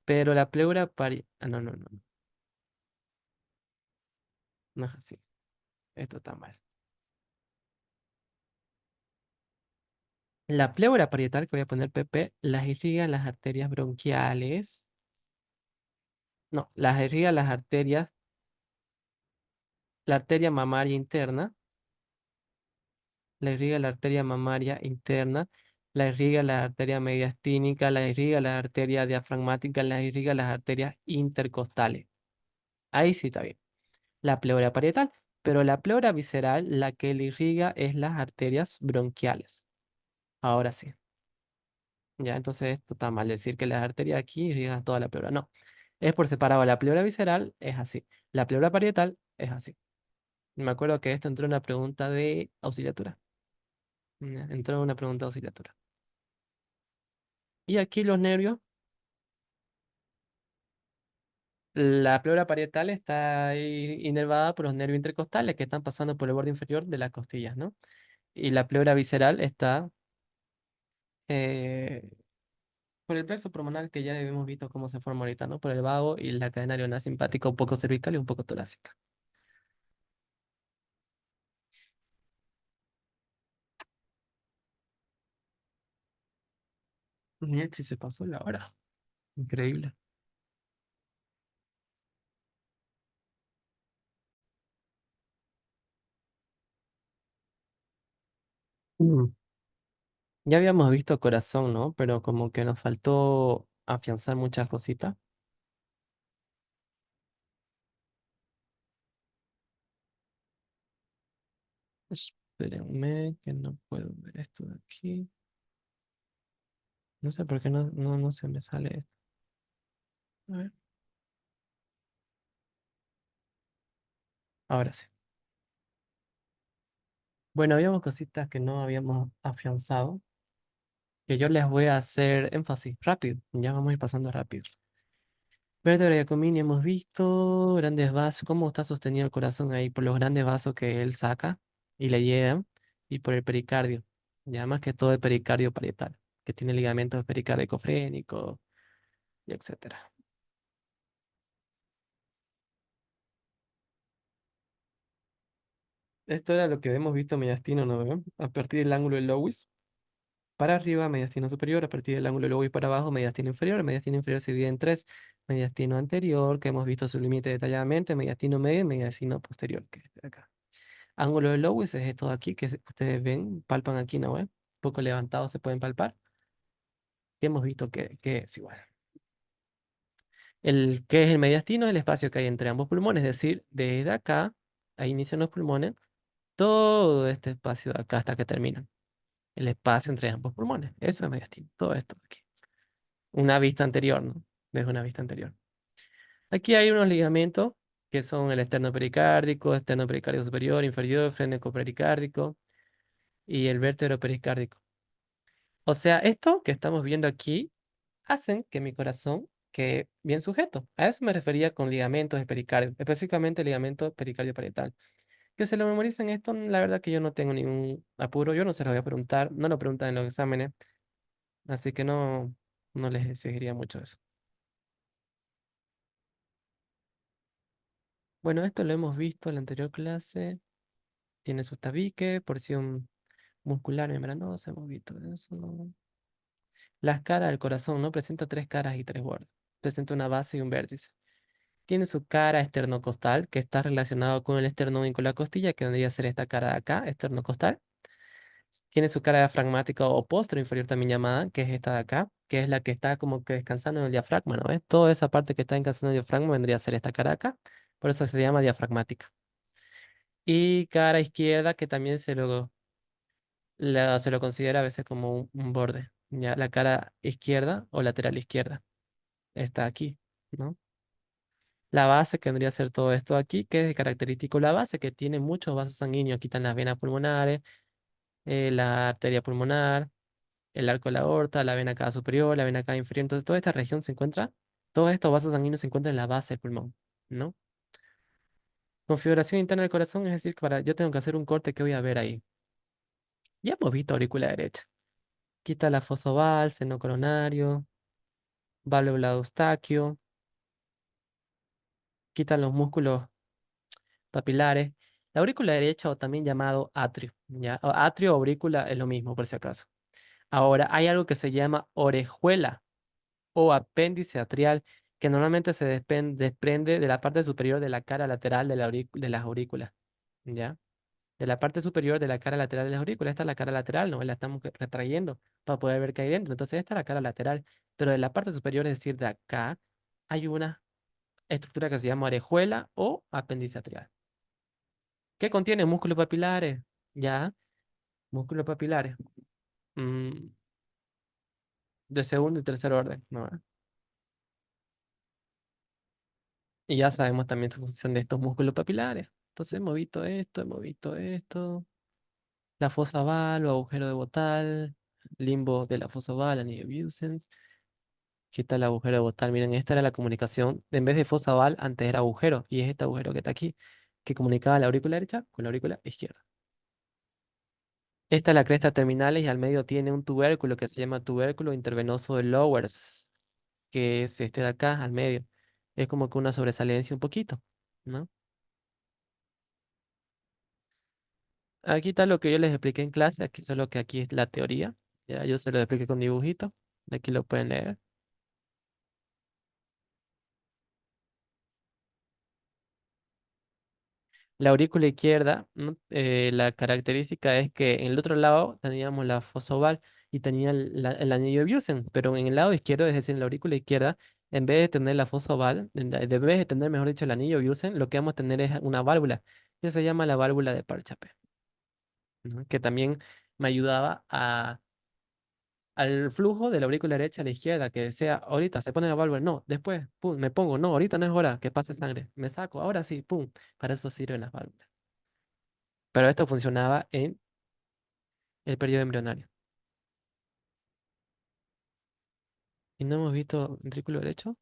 Pero la pleura parietal. Ah, no, no, no, no es así. Esto está mal. La pleura parietal, que voy a poner PP, las irriga las arterias bronquiales. No, las irriga las arterias, la arteria mamaria interna, la irriga la arteria mamaria interna, la irriga la arteria mediastínica, la irriga la arteria diafragmática, la irriga las arterias intercostales. Ahí sí está bien. La pleura parietal, pero la pleura visceral, la que le irriga es las arterias bronquiales. Ahora sí. Ya, entonces esto está mal decir que las arterias aquí irrigan toda la pleura. No, es por separado. La pleura visceral es así. La pleura parietal es así. Me acuerdo que esto entró en una pregunta de auxiliatura. Ya, entró en una pregunta de auxiliatura. Y aquí los nervios. La pleura parietal está ahí inervada por los nervios intercostales que están pasando por el borde inferior de las costillas, ¿no? Y la pleura visceral está eh, por el plexo pulmonar que ya hemos visto cómo se forma ahorita, ¿no? Por el vago y la cadena leonar simpática un poco cervical y un poco torácica. Mira, si se pasó la hora. Increíble. Mm. Ya habíamos visto corazón, ¿no? Pero como que nos faltó afianzar muchas cositas. Espérenme que no puedo ver esto de aquí. No sé por qué no se me sale esto. A ver. Ahora sí. Bueno, habíamos cositas que no habíamos afianzado. que yo les voy a hacer énfasis rápido. Ya vamos a ir pasando rápido. Vértebra y hemos visto grandes vasos, cómo está sostenido el corazón ahí por los grandes vasos que él saca y le llegan y por el pericardio. Ya más que todo el pericardio parietal, que tiene ligamentos pericardicofrénicos y etcétera. Esto era lo que hemos visto mediastino, ¿no ve? A partir del ángulo de Lewis para arriba, mediastino superior, a partir del ángulo de Lewis para abajo, mediastino inferior se divide en tres, mediastino anterior, que hemos visto su límite detalladamente, mediastino medio y mediastino posterior, que es este de acá. Ángulo de Lewis es esto de aquí ustedes ven, palpan aquí, ¿no ven? Un poco levantados se pueden palpar, que hemos visto que es igual. ¿Qué es el mediastino? El espacio que hay entre ambos pulmones, es decir, desde acá, ahí inician los pulmones, todo este espacio de acá hasta que terminan. El espacio entre ambos pulmones. Eso es mediastino. Todo esto de aquí. Una vista anterior, ¿no? Desde una vista anterior. Aquí hay unos ligamentos que son el externo pericárdico superior, inferior, frénico pericárdico y el vértebro pericárdico. O sea, esto que estamos viendo aquí hacen que mi corazón quede bien sujeto. A eso me refería con ligamentos del pericardio, específicamente el ligamento pericardio parietal. Que se lo memoricen esto, la verdad que yo no tengo ningún apuro, yo no se lo voy a preguntar, no lo preguntan en los exámenes, así que no les exigiría mucho eso. Bueno, esto lo hemos visto en la anterior clase, tiene su tabique, porción muscular membranosa, hemos visto eso. Las caras del corazón, ¿no? Presenta tres caras y tres bordes. Presenta una base y un vértice. Tiene su cara esternocostal, que está relacionado con el esternón con la costilla, que vendría a ser esta cara de acá, esternocostal. Tiene su cara diafragmática o postero inferior también llamada, que es esta de acá, que es la que está como que descansando en el diafragma, ¿no ves? Toda esa parte que está descansando en el diafragma vendría a ser esta cara de acá, por eso se llama diafragmática. Y cara izquierda, que también se lo considera a veces como un borde, ¿ya? La cara izquierda o lateral izquierda está aquí, ¿no? La base que vendría a ser todo esto aquí, que es característico la base, que tiene muchos vasos sanguíneos. Aquí están las venas pulmonares, la arteria pulmonar, el arco de la aorta, la vena cava superior, la vena cava inferior. Entonces, toda esta región se encuentra, todos estos vasos sanguíneos se encuentran en la base del pulmón, ¿no? Configuración interna del corazón, es decir, que yo tengo que hacer un corte que voy a ver ahí. Ya hemos visto aurícula derecha. Quita la fosa oval, seno coronario, válvula de Eustaquio, quita los músculos papilares. La aurícula derecha, o también llamado atrio, ¿ya? Atrio o aurícula es lo mismo, por si acaso. Ahora, hay algo que se llama orejuela o apéndice atrial, que normalmente se desprende de la parte superior de la cara lateral de las aurículas, ¿ya? De la parte superior de la cara lateral de las aurículas. Esta es la cara lateral, ¿no? La estamos retrayendo para poder ver qué hay dentro. Entonces, esta es la cara lateral, pero de la parte superior, es decir, de acá, hay una estructura que se llama orejuela o apéndice atrial. ¿Qué contiene? Músculos papilares, ¿ya? Músculos papilares. mm, de segundo y tercer orden, ¿no? Y ya sabemos también su función de estos músculos papilares. Entonces hemos visto esto, hemos visto esto. La fosa oval o agujero de Bottal, limbo de la fosa oval, anillo de Busens. Aquí está el agujero de Bottal. Miren, esta era la comunicación. En vez de fosa oval, antes era agujero. Y es este agujero que está aquí, que comunicaba la aurícula derecha con la aurícula izquierda. Esta es la cresta terminal y al medio tiene un tubérculo que se llama tubérculo intervenoso de Lowers, que es este de acá, al medio. Es como que una sobresalencia un poquito, ¿no? Aquí está lo que yo les expliqué en clase, aquí solo que aquí es la teoría. Ya yo se lo expliqué con dibujito. Aquí lo pueden leer. La aurícula izquierda, ¿no? La característica es que en el otro lado teníamos la fosa oval y tenía el anillo de Busson, pero en el lado izquierdo, es decir, en la aurícula izquierda, en vez de tener la fosa oval, vez de tener, mejor dicho, el anillo de Busson, lo que vamos a tener es una válvula, que se llama la válvula de Parchape, ¿no? Que también me ayudaba al flujo de la aurícula derecha a la izquierda, que sea ahorita se pone la válvula, no, después, pum, me pongo, no, ahorita no es hora que pase sangre, me saco, ahora sí, pum, para eso sirven las válvulas. Pero esto funcionaba en el periodo embrionario. Y no hemos visto ventrículo derecho.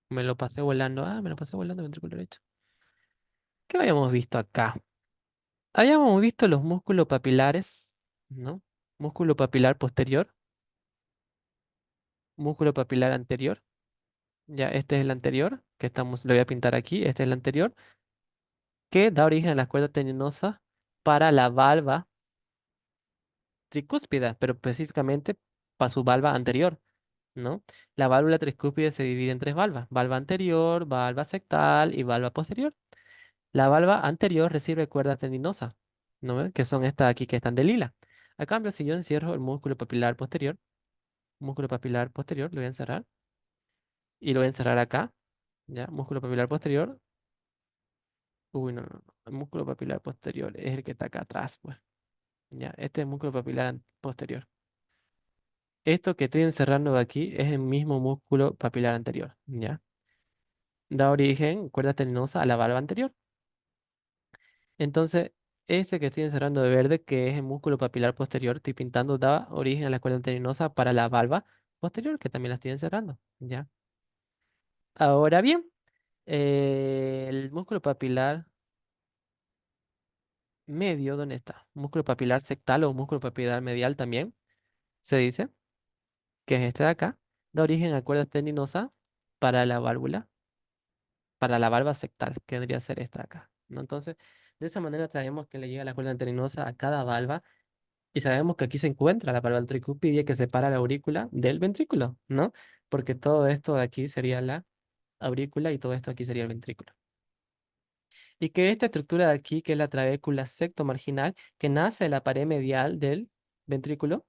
Me lo pasé volando. Ah, me lo pasé volando ventrículo derecho. ¿Qué habíamos visto acá? Habíamos visto los músculos papilares, ¿no? Músculo papilar posterior, músculo papilar anterior. Ya, este es el anterior, que estamos, lo voy a pintar aquí. Este es el anterior, que da origen a las cuerdas tendinosas para la valva tricúspida, pero específicamente para su valva anterior, ¿no? La válvula tricúspide se divide en tres valvas: valva anterior, valva sectal y valva posterior. La valva anterior recibe cuerda tendinosa, ¿no ves? Que son estas aquí que están de lila. A cambio, si yo encierro el músculo papilar posterior, lo voy a encerrar y lo voy a encerrar acá, ¿ya? Músculo papilar posterior. Uy, no, no, no. El músculo papilar posterior es el que está acá atrás, pues. Ya, este es el músculo papilar posterior. Esto que estoy encerrando de aquí es el mismo músculo papilar anterior, ¿ya? Da origen, cuerda tendinosa, a la valva anterior. Entonces, ese que estoy encerrando de verde, que es el músculo papilar posterior, estoy pintando, da origen a la cuerda tendinosa para la valva posterior, que también la estoy encerrando, ¿ya? Ahora bien, el músculo papilar medio, ¿dónde está? Músculo papilar sectal o músculo papilar medial también, se dice, que es este de acá, da origen a cuerda tendinosa para la válvula, para la valva sectal, que debería ser esta de acá, ¿no? Entonces, de esa manera sabemos que le llega la cuerda tendinosa a cada valva y sabemos que aquí se encuentra la valva tricúspide que separa la aurícula del ventrículo, ¿no? Porque todo esto de aquí sería la aurícula y todo esto aquí sería el ventrículo. Y que esta estructura de aquí, que es la trabécula septomarginal, que nace de la pared medial del ventrículo,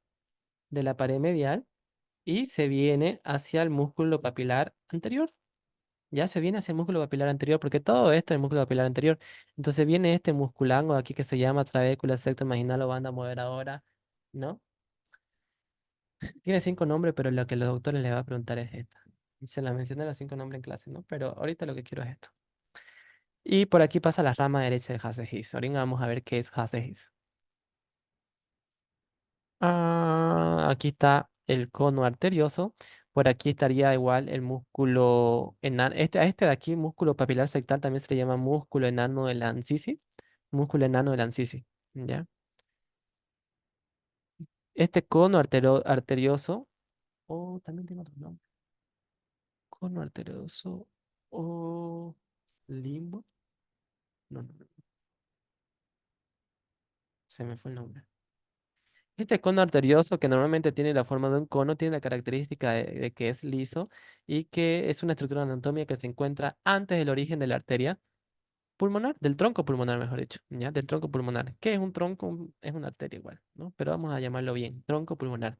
de la pared medial, y se viene hacia el músculo papilar anterior. Ya se viene hacia el músculo papilar anterior, porque todo esto es el músculo papilar anterior. Entonces viene este musculango aquí que se llama trabécula septomarginal, lo van a mover ahora, ¿no? Tiene cinco nombres, pero lo que los doctores les va a preguntar es esta. Y se las mencioné los cinco nombres en clase, ¿no? Pero ahorita lo que quiero es esto. Y por aquí pasa la rama derecha del Hasse-His. Ahorita vamos a ver qué es Hasse-His. Ah, aquí está el cono arterioso. Por aquí estaría igual el músculo enano. A este de aquí, músculo papilar sectal, también se le llama músculo enano de Lancisi. Músculo enano de Lancisi. ¿Ya? Este cono arterioso. Oh, también tiene otro nombre. Cono arterioso o limbo. No, no, no, se me fue el nombre. Este cono arterioso, que normalmente tiene la forma de un cono, tiene la característica de que es liso y que es una estructura anatómica que se encuentra antes del origen de la arteria pulmonar, del tronco pulmonar, mejor dicho, ¿ya? Del tronco pulmonar. ¿Qué es un tronco? Es una arteria igual, ¿no? Pero vamos a llamarlo bien, tronco pulmonar.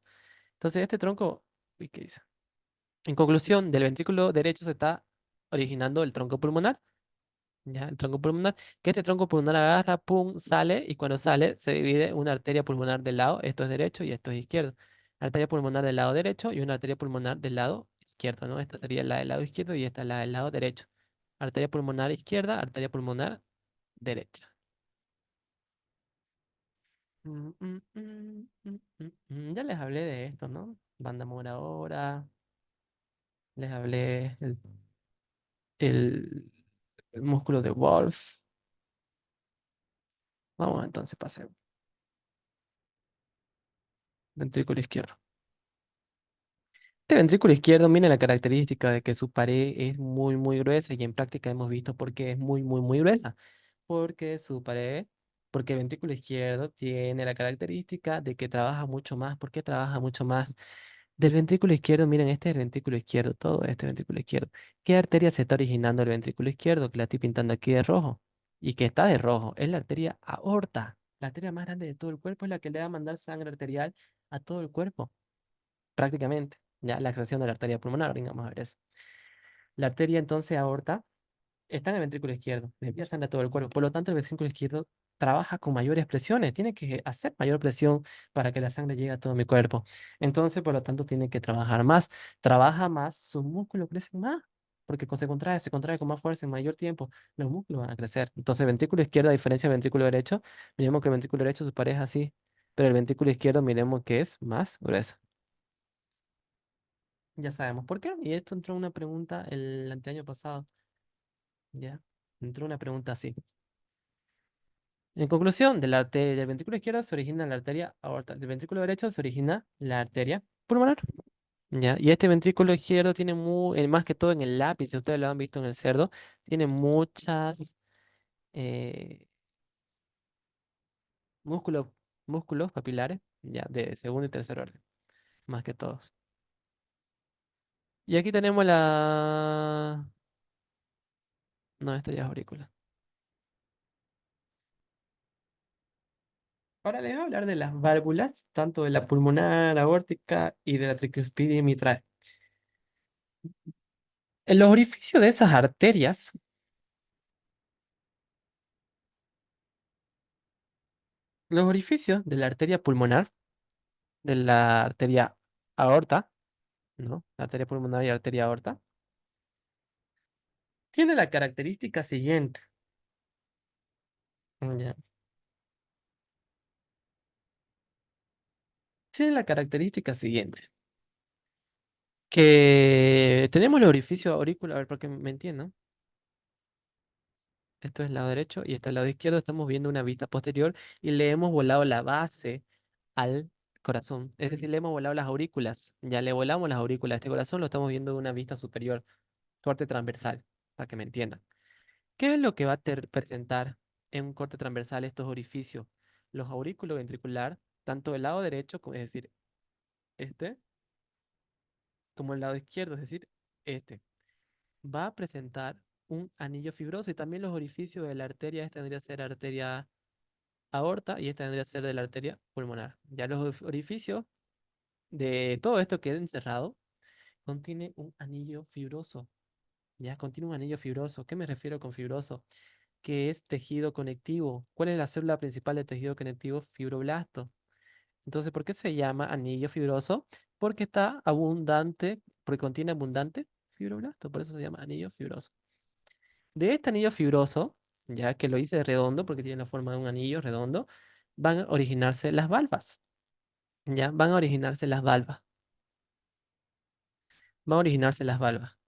Entonces, este tronco, uy, ¿qué dice? En conclusión, del ventrículo derecho se está originando el tronco pulmonar. Ya, el tronco pulmonar, que este tronco pulmonar agarra, pum, sale, y cuando sale se divide una arteria pulmonar del lado, esto es derecho y esto es izquierdo. Arteria pulmonar del lado derecho y una arteria pulmonar del lado izquierdo, ¿no? Esta sería la del lado izquierdo y esta es la del lado derecho. Arteria pulmonar izquierda, arteria pulmonar derecha. Ya les hablé de esto, ¿no? Banda moradora, les hablé el, el músculo de Wolf. Vamos entonces, pasemos. Ventrículo izquierdo. El ventrículo izquierdo, mira la característica de que su pared es muy, muy gruesa y en práctica hemos visto por qué es muy, muy, muy gruesa. Porque su pared, porque el ventrículo izquierdo tiene la característica de que trabaja mucho más. ¿Por qué trabaja mucho más? Del ventrículo izquierdo, miren, este es el ventrículo izquierdo, todo este ventrículo izquierdo. ¿Qué arteria se está originando el ventrículo izquierdo? Que la estoy pintando aquí de rojo. Y que está de rojo. Es la arteria aorta. La arteria más grande de todo el cuerpo es la que le va a mandar sangre arterial a todo el cuerpo prácticamente, ya la extracción de la arteria pulmonar, vamos a ver eso. La arteria entonces aorta está en el ventrículo izquierdo, le envía sangre a todo el cuerpo, por lo tanto el ventrículo izquierdo trabaja con mayores presiones, tiene que hacer mayor presión para que la sangre llegue a todo mi cuerpo. Entonces, por lo tanto, tiene que trabajar más, trabaja más, sus músculos crecen más. Porque se contrae con más fuerza en mayor tiempo, los músculos van a crecer. Entonces, el ventrículo izquierdo, a diferencia del ventrículo derecho, miremos que el ventrículo derecho su pared es así, pero el ventrículo izquierdo miremos que es más grueso. Ya sabemos por qué. Y esto entró una pregunta el anteaño pasado. Ya. Entró una pregunta así. En conclusión, del ventrículo izquierdo se origina la arteria aorta. Del ventrículo derecho se origina la arteria pulmonar. Ya. Y este ventrículo izquierdo tiene más que todo en el lápiz, si ustedes lo han visto en el cerdo, tiene muchas eh, músculos, músculos papilares, ya, de segundo y tercer orden, más que todos. Y aquí tenemos la... No, esto ya es aurícula. Ahora les voy a hablar de las válvulas, tanto de la pulmonar, aórtica y de la tricuspidia mitral. En los orificios de esas arterias, los orificios de la arteria pulmonar, de la arteria aorta, ¿no? La arteria pulmonar y arteria aorta, tiene la característica siguiente. Ya. Tiene la característica siguiente. Que tenemos el orificio auricular, a ver, para que me entiendan. Esto es el lado derecho y esto es el lado izquierdo. Estamos viendo una vista posterior y le hemos volado la base al corazón. Es decir, le hemos volado las aurículas. Ya le volamos las aurículas a este corazón, lo estamos viendo de una vista superior, corte transversal, para que me entiendan. ¿Qué es lo que va a presentar en un corte transversal estos orificios? Los aurículos ventricular, tanto del lado derecho, es decir, este, como el lado izquierdo, es decir, este. Va a presentar un anillo fibroso y también los orificios de la arteria, esta tendría que ser arteria aorta y esta tendría que ser de la arteria pulmonar. Ya los orificios de todo esto que queda encerrado contiene un anillo fibroso. Ya contiene un anillo fibroso. ¿Qué me refiero con fibroso? Que es tejido conectivo. ¿Cuál es la célula principal del tejido conectivo? Fibroblasto. Entonces, ¿por qué se llama anillo fibroso? Porque está abundante, porque contiene abundante fibroblasto. Por eso se llama anillo fibroso. De este anillo fibroso, ya que lo hice redondo porque tiene la forma de un anillo redondo, van a originarse las valvas. Ya, van a originarse las valvas. Van a originarse las valvas.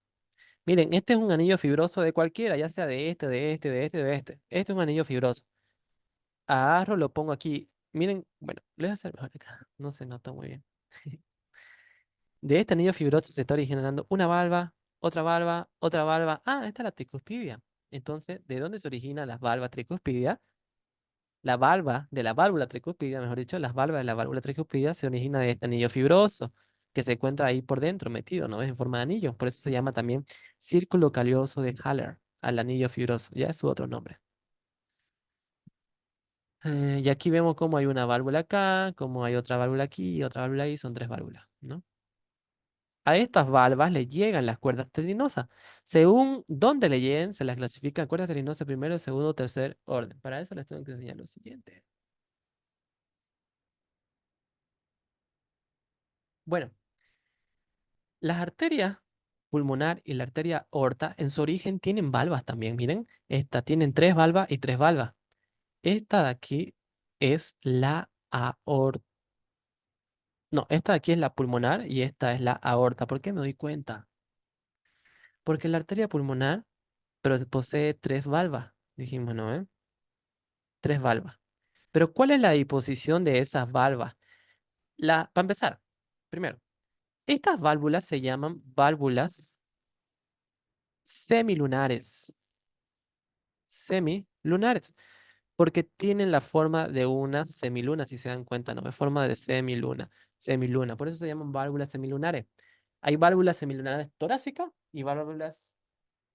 Miren, este es un anillo fibroso de cualquiera, ya sea de este, de este, de este, de este. Este es un anillo fibroso. Agarro, lo pongo aquí. Miren, bueno, lo voy a hacer mejor acá. No se nota muy bien. De este anillo fibroso se está originando una valva, otra valva, otra valva. Ah, esta es la tricuspidia. Entonces, ¿de dónde se originan las valvas tricuspidia? La valva de la válvula tricuspidia, mejor dicho, las valvas de la válvula tricuspidia se origina de este anillo fibroso que se encuentra ahí por dentro, metido, ¿no? Es en forma de anillo. Por eso se llama también círculo calioso de Haller, al anillo fibroso. Ya es su otro nombre. Y aquí vemos cómo hay una válvula acá, cómo hay otra válvula aquí y otra válvula ahí. Son tres válvulas, ¿no? A estas valvas le llegan las cuerdas tendinosas. Según dónde le lleguen, se las clasifican cuerdas tendinosas primero, segundo, tercer orden. Para eso les tengo que enseñar lo siguiente. Bueno, las arterias pulmonar y la arteria aorta en su origen tienen valvas también. Miren, esta tienen tres valvas y tres valvas. Esta de aquí es la aorta. No, esta de aquí es la pulmonar y esta es la aorta. ¿Por qué me doy cuenta? Porque la arteria pulmonar, pero posee tres valvas. Dijimos, ¿no? Tres valvas. Pero ¿cuál es la disposición de esas valvas? Para empezar, primero, estas válvulas se llaman válvulas semilunares. Semilunares. Porque tienen la forma de una semiluna, si se dan cuenta, ¿no? Es forma de semiluna, semiluna. Por eso se llaman válvulas semilunares. Hay válvulas semilunares torácicas y válvulas,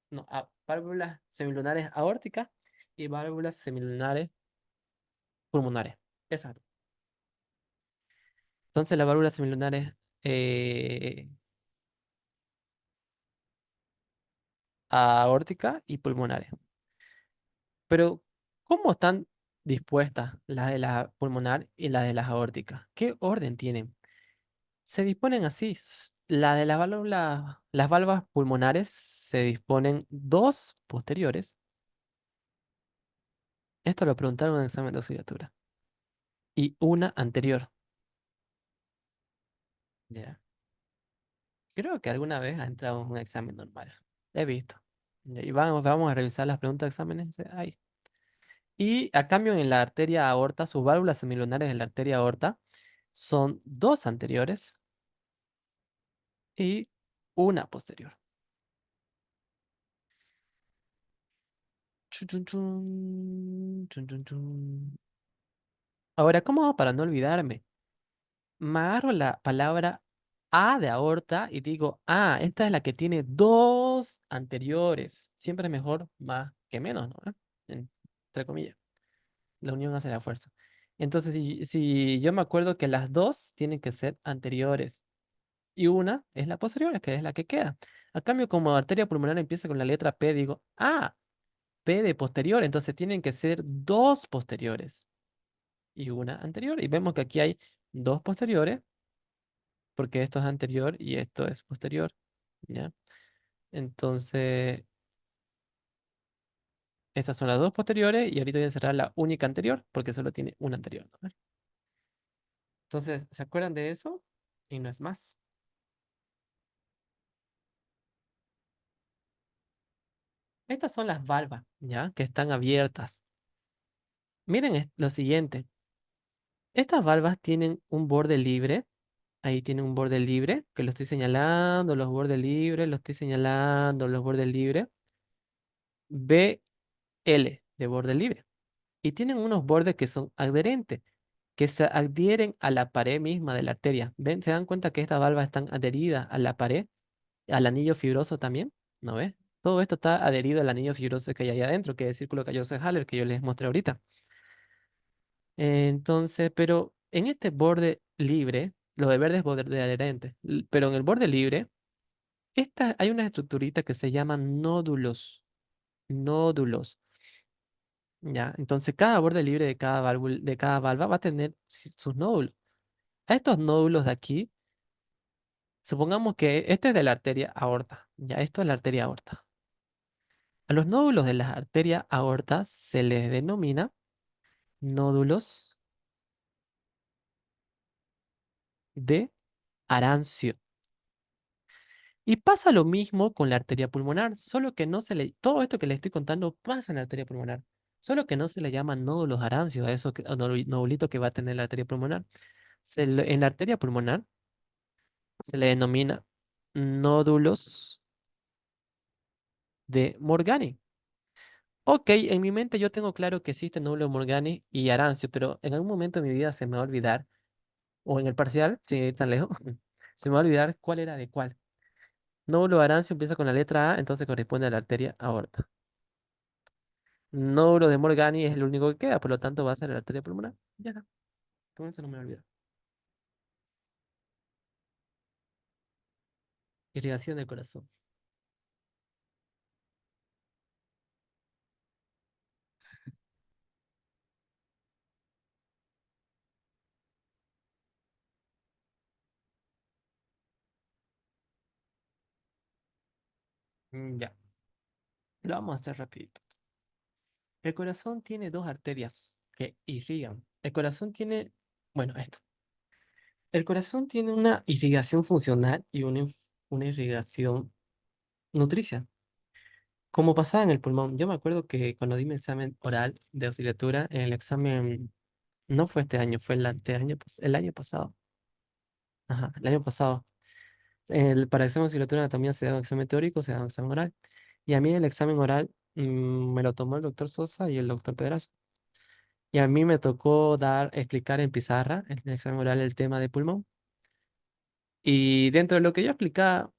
no, válvulas semilunares aórticas y válvulas semilunares pulmonares. Exacto. Entonces las válvulas semilunares eh, aórticas y pulmonares. Pero, ¿cómo están dispuestas las de la pulmonar y las de las aórticas? ¿Qué orden tienen? Se disponen así. La de las valvas pulmonares se disponen dos posteriores. Esto lo preguntaron en el examen de asignatura. Y una anterior. Ya. Creo que alguna vez ha entrado en un examen normal. He visto. Y vamos a revisar las preguntas de exámenes. Ahí. Y a cambio en la arteria aorta, sus válvulas semilunares de la arteria aorta son dos anteriores y una posterior. Chun, chun, chun, chun, chun, chun. Ahora, ¿cómo hago para no olvidarme? Me agarro la palabra A de aorta y digo, ah, esta es la que tiene dos anteriores. Siempre es mejor más que menos, ¿no? Entre comillas. La unión hace la fuerza. Entonces, si yo me acuerdo que las dos tienen que ser anteriores y una es la posterior, que es la que queda. A cambio, como arteria pulmonar empieza con la letra P, digo, ah, P de posterior, entonces tienen que ser dos posteriores y una anterior. Y vemos que aquí hay dos posteriores, porque esto es anterior y esto es posterior, ¿ya? Entonces, estas son las dos posteriores y ahorita voy a cerrar la única anterior, porque solo tiene una anterior, ¿no? Entonces, ¿se acuerdan de eso? Y no es más. Estas son las valvas, ¿ya? Que están abiertas. Miren lo siguiente. Estas valvas tienen un borde libre. Ahí tiene un borde libre, que lo estoy señalando, los bordes libres, lo estoy señalando, los bordes libres. BL de borde libre. Y tienen unos bordes que son adherentes, que se adhieren a la pared misma de la arteria. ¿Ven? ¿Se dan cuenta que estas valvas están adheridas a la pared, al anillo fibroso también? ¿No ves? Todo esto está adherido al anillo fibroso que hay ahí adentro, que es el círculo calloso de Haller, que yo les mostré ahorita. Entonces, pero en este borde libre, lo de verde es borde adherente, pero en el borde libre, hay unas estructuritas que se llaman nódulos. Nódulos. ¿Ya? Entonces, cada borde libre de de cada valva va a tener sus nódulos. A estos nódulos de aquí, supongamos que este es de la arteria aorta. Ya, esto es la arteria aorta. A los nódulos de la arteria aorta se les denomina nódulos de Arancio. Y pasa lo mismo con la arteria pulmonar, solo que no se le, todo esto que le estoy contando pasa en la arteria pulmonar, solo que no se le llaman nódulos arancios a esos nodulitos que va a tener la arteria pulmonar. En la arteria pulmonar se le denomina nódulos de Morgani. Ok, en mi mente yo tengo claro que existen nódulos de Morgani y arancio, pero en algún momento de mi vida se me va a olvidar, o en el parcial, sin ir tan lejos, se me va a olvidar cuál era de cuál. Nódulo de arancio empieza con la letra A, entonces corresponde a la arteria aorta. Nódulo de Morgani es el único que queda, por lo tanto va a ser la arteria pulmonar. Ya está, con eso no me olvido. Irrigación del corazón. Ya, lo vamos a hacer rapidito. El corazón tiene dos arterias que irrigan. El corazón tiene, bueno, esto. El corazón tiene una irrigación funcional y una irrigación nutricia. Como pasaba en el pulmón, yo me acuerdo que cuando di mi examen oral de auxiliatura, en el examen, no fue este año, fue el año pasado. Ajá, el año pasado. Para examen de auxiliatura de anatomía se da un examen teórico, se da un examen oral. Y a mí el examen oral me lo tomó el doctor Sosa y el doctor Pedraza. Y a mí me tocó explicar en pizarra, en el examen oral, el tema de pulmón. Y dentro de lo que yo explicaba,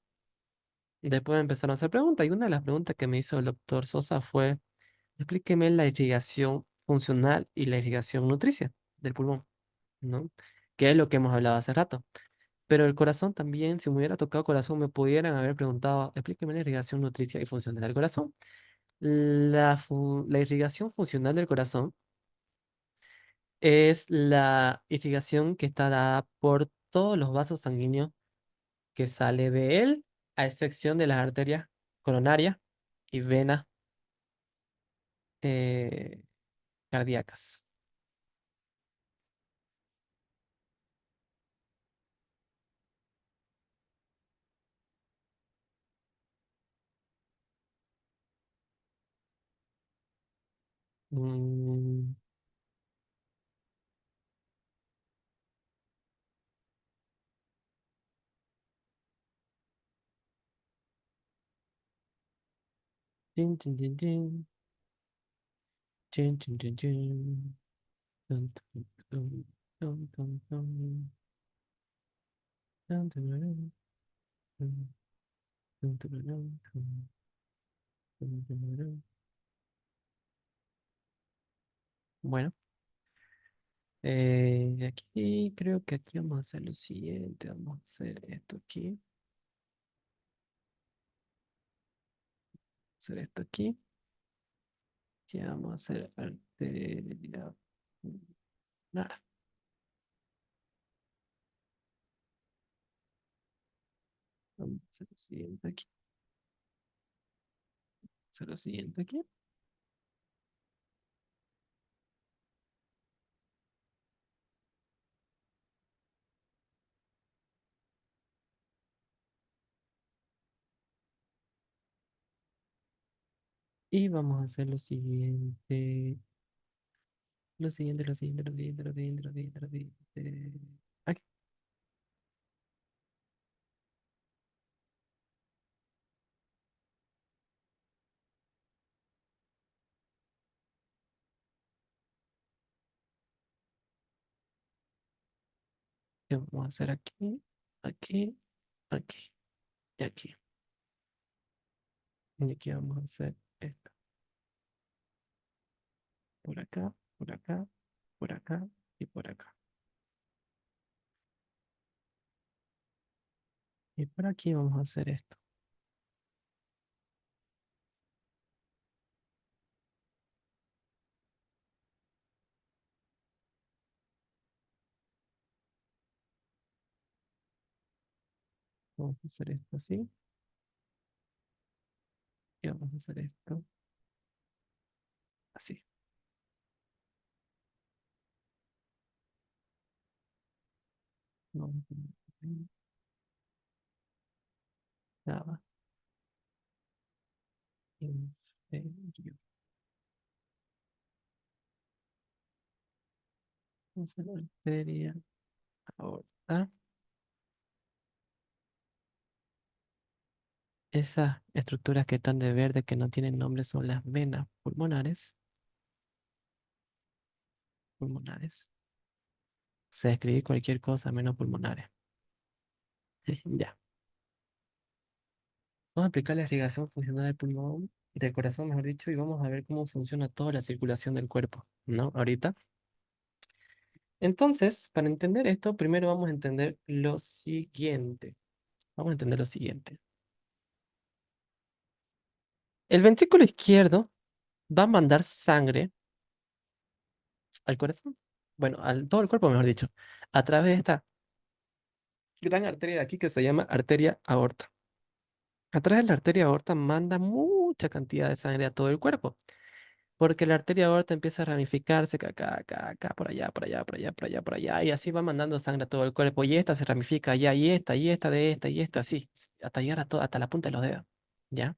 después me empezaron a hacer preguntas. Y una de las preguntas que me hizo el doctor Sosa fue: explíqueme la irrigación funcional y la irrigación nutricia del pulmón, ¿no? Que es lo que hemos hablado hace rato. Pero el corazón también, si me hubiera tocado corazón, me pudieran haber preguntado, explíqueme la irrigación nutricia y funcional del corazón. La irrigación funcional del corazón es la irrigación que está dada por todos los vasos sanguíneos que sale de él, a excepción de las arterias coronarias y venas eh, cardíacas. Mm, tin, tin, tin, tin, tin, tin, tin, tin, tun, tun, tun, tun, tun, tun, tun, tururú, tun, tun, tururú, tun, tun, tururú. Bueno, aquí creo que aquí vamos a hacer lo siguiente. Vamos a hacer esto aquí, hacer esto aquí. Ya vamos a hacer arteria. Nada. Vamos a hacer lo siguiente aquí. Hacer lo siguiente aquí. Y vamos a hacer lo siguiente. Lo siguiente, lo siguiente, lo siguiente, lo siguiente, lo siguiente, lo siguiente. Aquí. ¿Qué vamos a hacer aquí? Aquí, aquí y aquí. Y aquí vamos a hacer esto. Por acá, por acá, por acá y por acá. Y por aquí vamos a hacer esto. Vamos a hacer esto así. Y vamos a hacer esto así. Vamos a poner nada. Inferior. Vamos a hacer la arteria aorta. Esas estructuras que están de verde que no tienen nombre son las venas pulmonares. Pulmonares. Se escribe cualquier cosa menos pulmonares. Ya. Vamos a aplicar la irrigación funcional del pulmón, del corazón, mejor dicho, y vamos a ver cómo funciona toda la circulación del cuerpo, ¿no? Ahorita. Entonces, para entender esto, primero vamos a entender lo siguiente. Vamos a entender lo siguiente. El ventrículo izquierdo va a mandar sangre al corazón. Bueno, al todo el cuerpo, mejor dicho, a través de esta gran arteria de aquí que se llama arteria aorta. A través de la arteria aorta manda mucha cantidad de sangre a todo el cuerpo. Porque la arteria aorta empieza a ramificarse acá, acá, acá, por allá, por allá, por allá, por allá, por allá, y así va mandando sangre a todo el cuerpo. Y esta se ramifica allá, y esta de esta, y esta, así, hasta llegar a hasta la punta de los dedos. ¿Ya?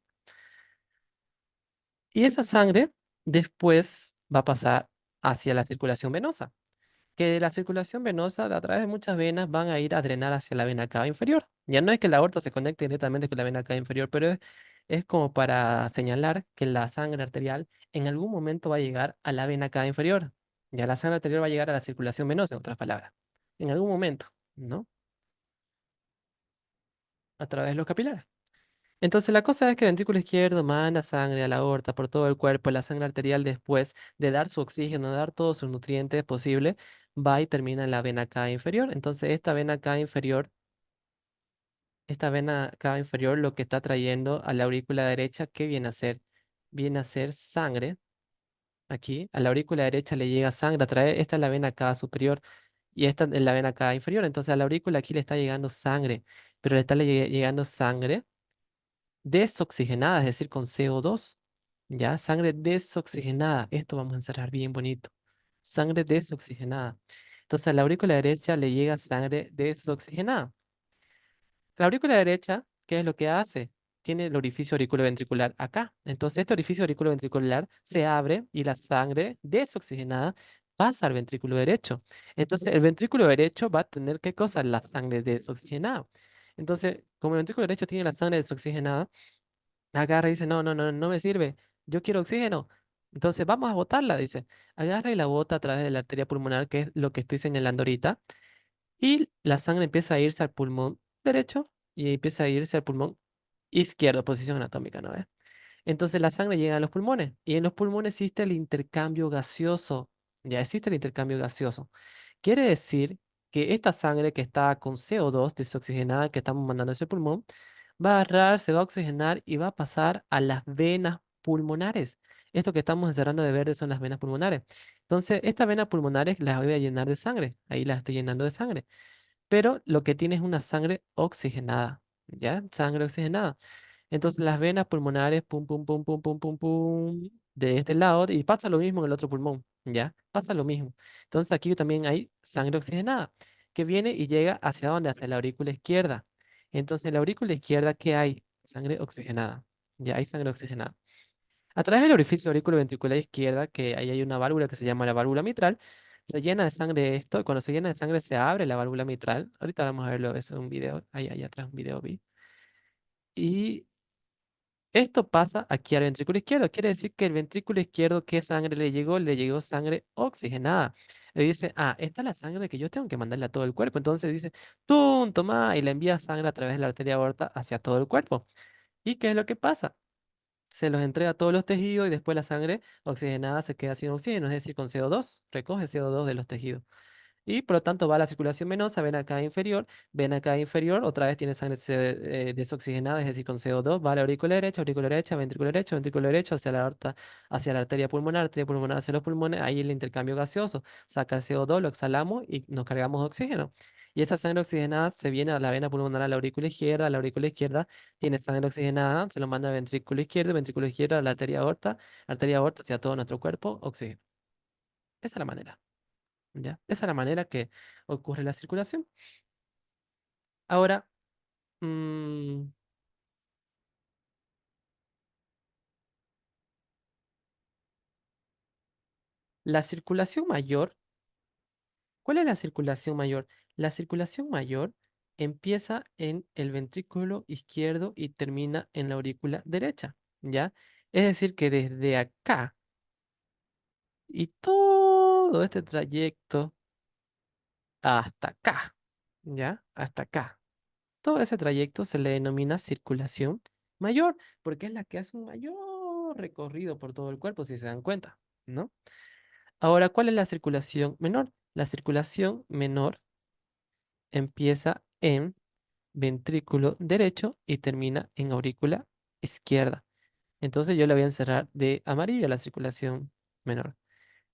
Y esa sangre después va a pasar hacia la circulación venosa. Que la circulación venosa a través de muchas venas van a ir a drenar hacia la vena cava inferior. Ya no es que la aorta se conecte directamente con la vena cava inferior, pero es como para señalar que la sangre arterial en algún momento va a llegar a la vena cava inferior. Ya la sangre arterial va a llegar a la circulación venosa, en otras palabras. En algún momento, ¿no? A través de los capilares. Entonces la cosa es que el ventrículo izquierdo manda sangre a la aorta por todo el cuerpo. La sangre arterial después de dar su oxígeno, de dar todos sus nutrientes posibles, va y termina en la vena cava inferior. Entonces esta vena cava inferior lo que está trayendo a la aurícula derecha, ¿qué viene a hacer? Viene a ser sangre. Aquí, a la aurícula derecha le llega sangre a través, esta es la vena cava superior y esta es la vena cava inferior. Entonces a la aurícula aquí le está llegando sangre, pero le está llegando sangre desoxigenada, es decir, con CO2. ¿Ya? Sangre desoxigenada. Esto vamos a encerrar bien bonito. Sangre desoxigenada. Entonces a la aurícula derecha le llega sangre desoxigenada. La aurícula derecha, ¿qué es lo que hace? tiene el orificio auriculoventricular acá. Entonces, este orificio auriculoventricular se abre y la sangre desoxigenada pasa al ventrículo derecho. Entonces, el ventrículo derecho va a tener, ¿qué cosa? La sangre desoxigenada. Entonces, como el ventrículo derecho tiene la sangre desoxigenada, agarra y dice, no, no, no, no me sirve, yo quiero oxígeno. Entonces, vamos a botarla, dice. Agarra y la bota a través de la arteria pulmonar, que es lo que estoy señalando ahorita. Y la sangre empieza a irse al pulmón derecho y empieza a irse al pulmón izquierdo, posición anatómica, ¿no ves? Entonces la sangre llega a los pulmones y en los pulmones existe el intercambio gaseoso. Ya existe el intercambio gaseoso. Quiere decir que esta sangre que está con CO2 desoxigenada que estamos mandando hacia el pulmón va a agarrar, se va a oxigenar y va a pasar a las venas pulmonares. Esto que estamos encerrando de verde son las venas pulmonares. Entonces, estas venas pulmonares las voy a llenar de sangre. Ahí las estoy llenando de sangre, pero lo que tiene es una sangre oxigenada, ¿ya? Sangre oxigenada. Entonces las venas pulmonares, pum, pum, pum, pum, pum, pum, pum, de este lado, y pasa lo mismo en el otro pulmón, ¿ya? Pasa lo mismo. Entonces aquí también hay sangre oxigenada, que viene y llega hacia dónde, hacia la aurícula izquierda. Entonces en la aurícula izquierda, ¿qué hay? Sangre oxigenada, ya hay sangre oxigenada. A través del orificio auriculoventricular izquierda, que ahí hay una válvula que se llama la válvula mitral, se llena de sangre esto, y cuando se llena de sangre se abre la válvula mitral. Ahorita vamos a verlo, eso es un video, ahí atrás un video vi. Y esto pasa aquí al ventrículo izquierdo. Quiere decir que el ventrículo izquierdo, ¿qué sangre le llegó? Le llegó sangre oxigenada. Le dice, ah, esta es la sangre que yo tengo que mandarle a todo el cuerpo. Entonces dice, ¡tum! Toma, y le envía sangre a través de la arteria aorta hacia todo el cuerpo. ¿Y qué es lo que pasa? Se los entrega a todos los tejidos y después la sangre oxigenada se queda sin oxígeno, es decir, con CO2, recoge CO2 de los tejidos. Y por lo tanto va a la circulación venosa, ven acá inferior, otra vez tiene sangre desoxigenada, es decir, con CO2, va a la aurícula derecha, ventrículo derecho, hacia la aorta, hacia la arteria pulmonar hacia los pulmones, ahí el intercambio gaseoso, saca el CO2, lo exhalamos y nos cargamos de oxígeno. Y esa sangre oxigenada se viene a la vena pulmonar a la aurícula izquierda tiene sangre oxigenada, se lo manda al ventrículo izquierdo a la arteria aorta hacia todo nuestro cuerpo, oxígeno. Esa es la manera. ¿Ya? Esa es la manera que ocurre la circulación. Ahora, mm, la circulación mayor, ¿cuál es la circulación mayor? La circulación mayor empieza en el ventrículo izquierdo y termina en la aurícula derecha, ¿ya? Es decir, que desde acá y todo este trayecto hasta acá, ¿ya? Hasta acá. Todo ese trayecto se le denomina circulación mayor, porque es la que hace un mayor recorrido por todo el cuerpo, si se dan cuenta, ¿no? Ahora, ¿cuál es la circulación menor? La circulación menor empieza en ventrículo derecho y termina en aurícula izquierda. Entonces yo le voy a encerrar de amarillo a la circulación menor,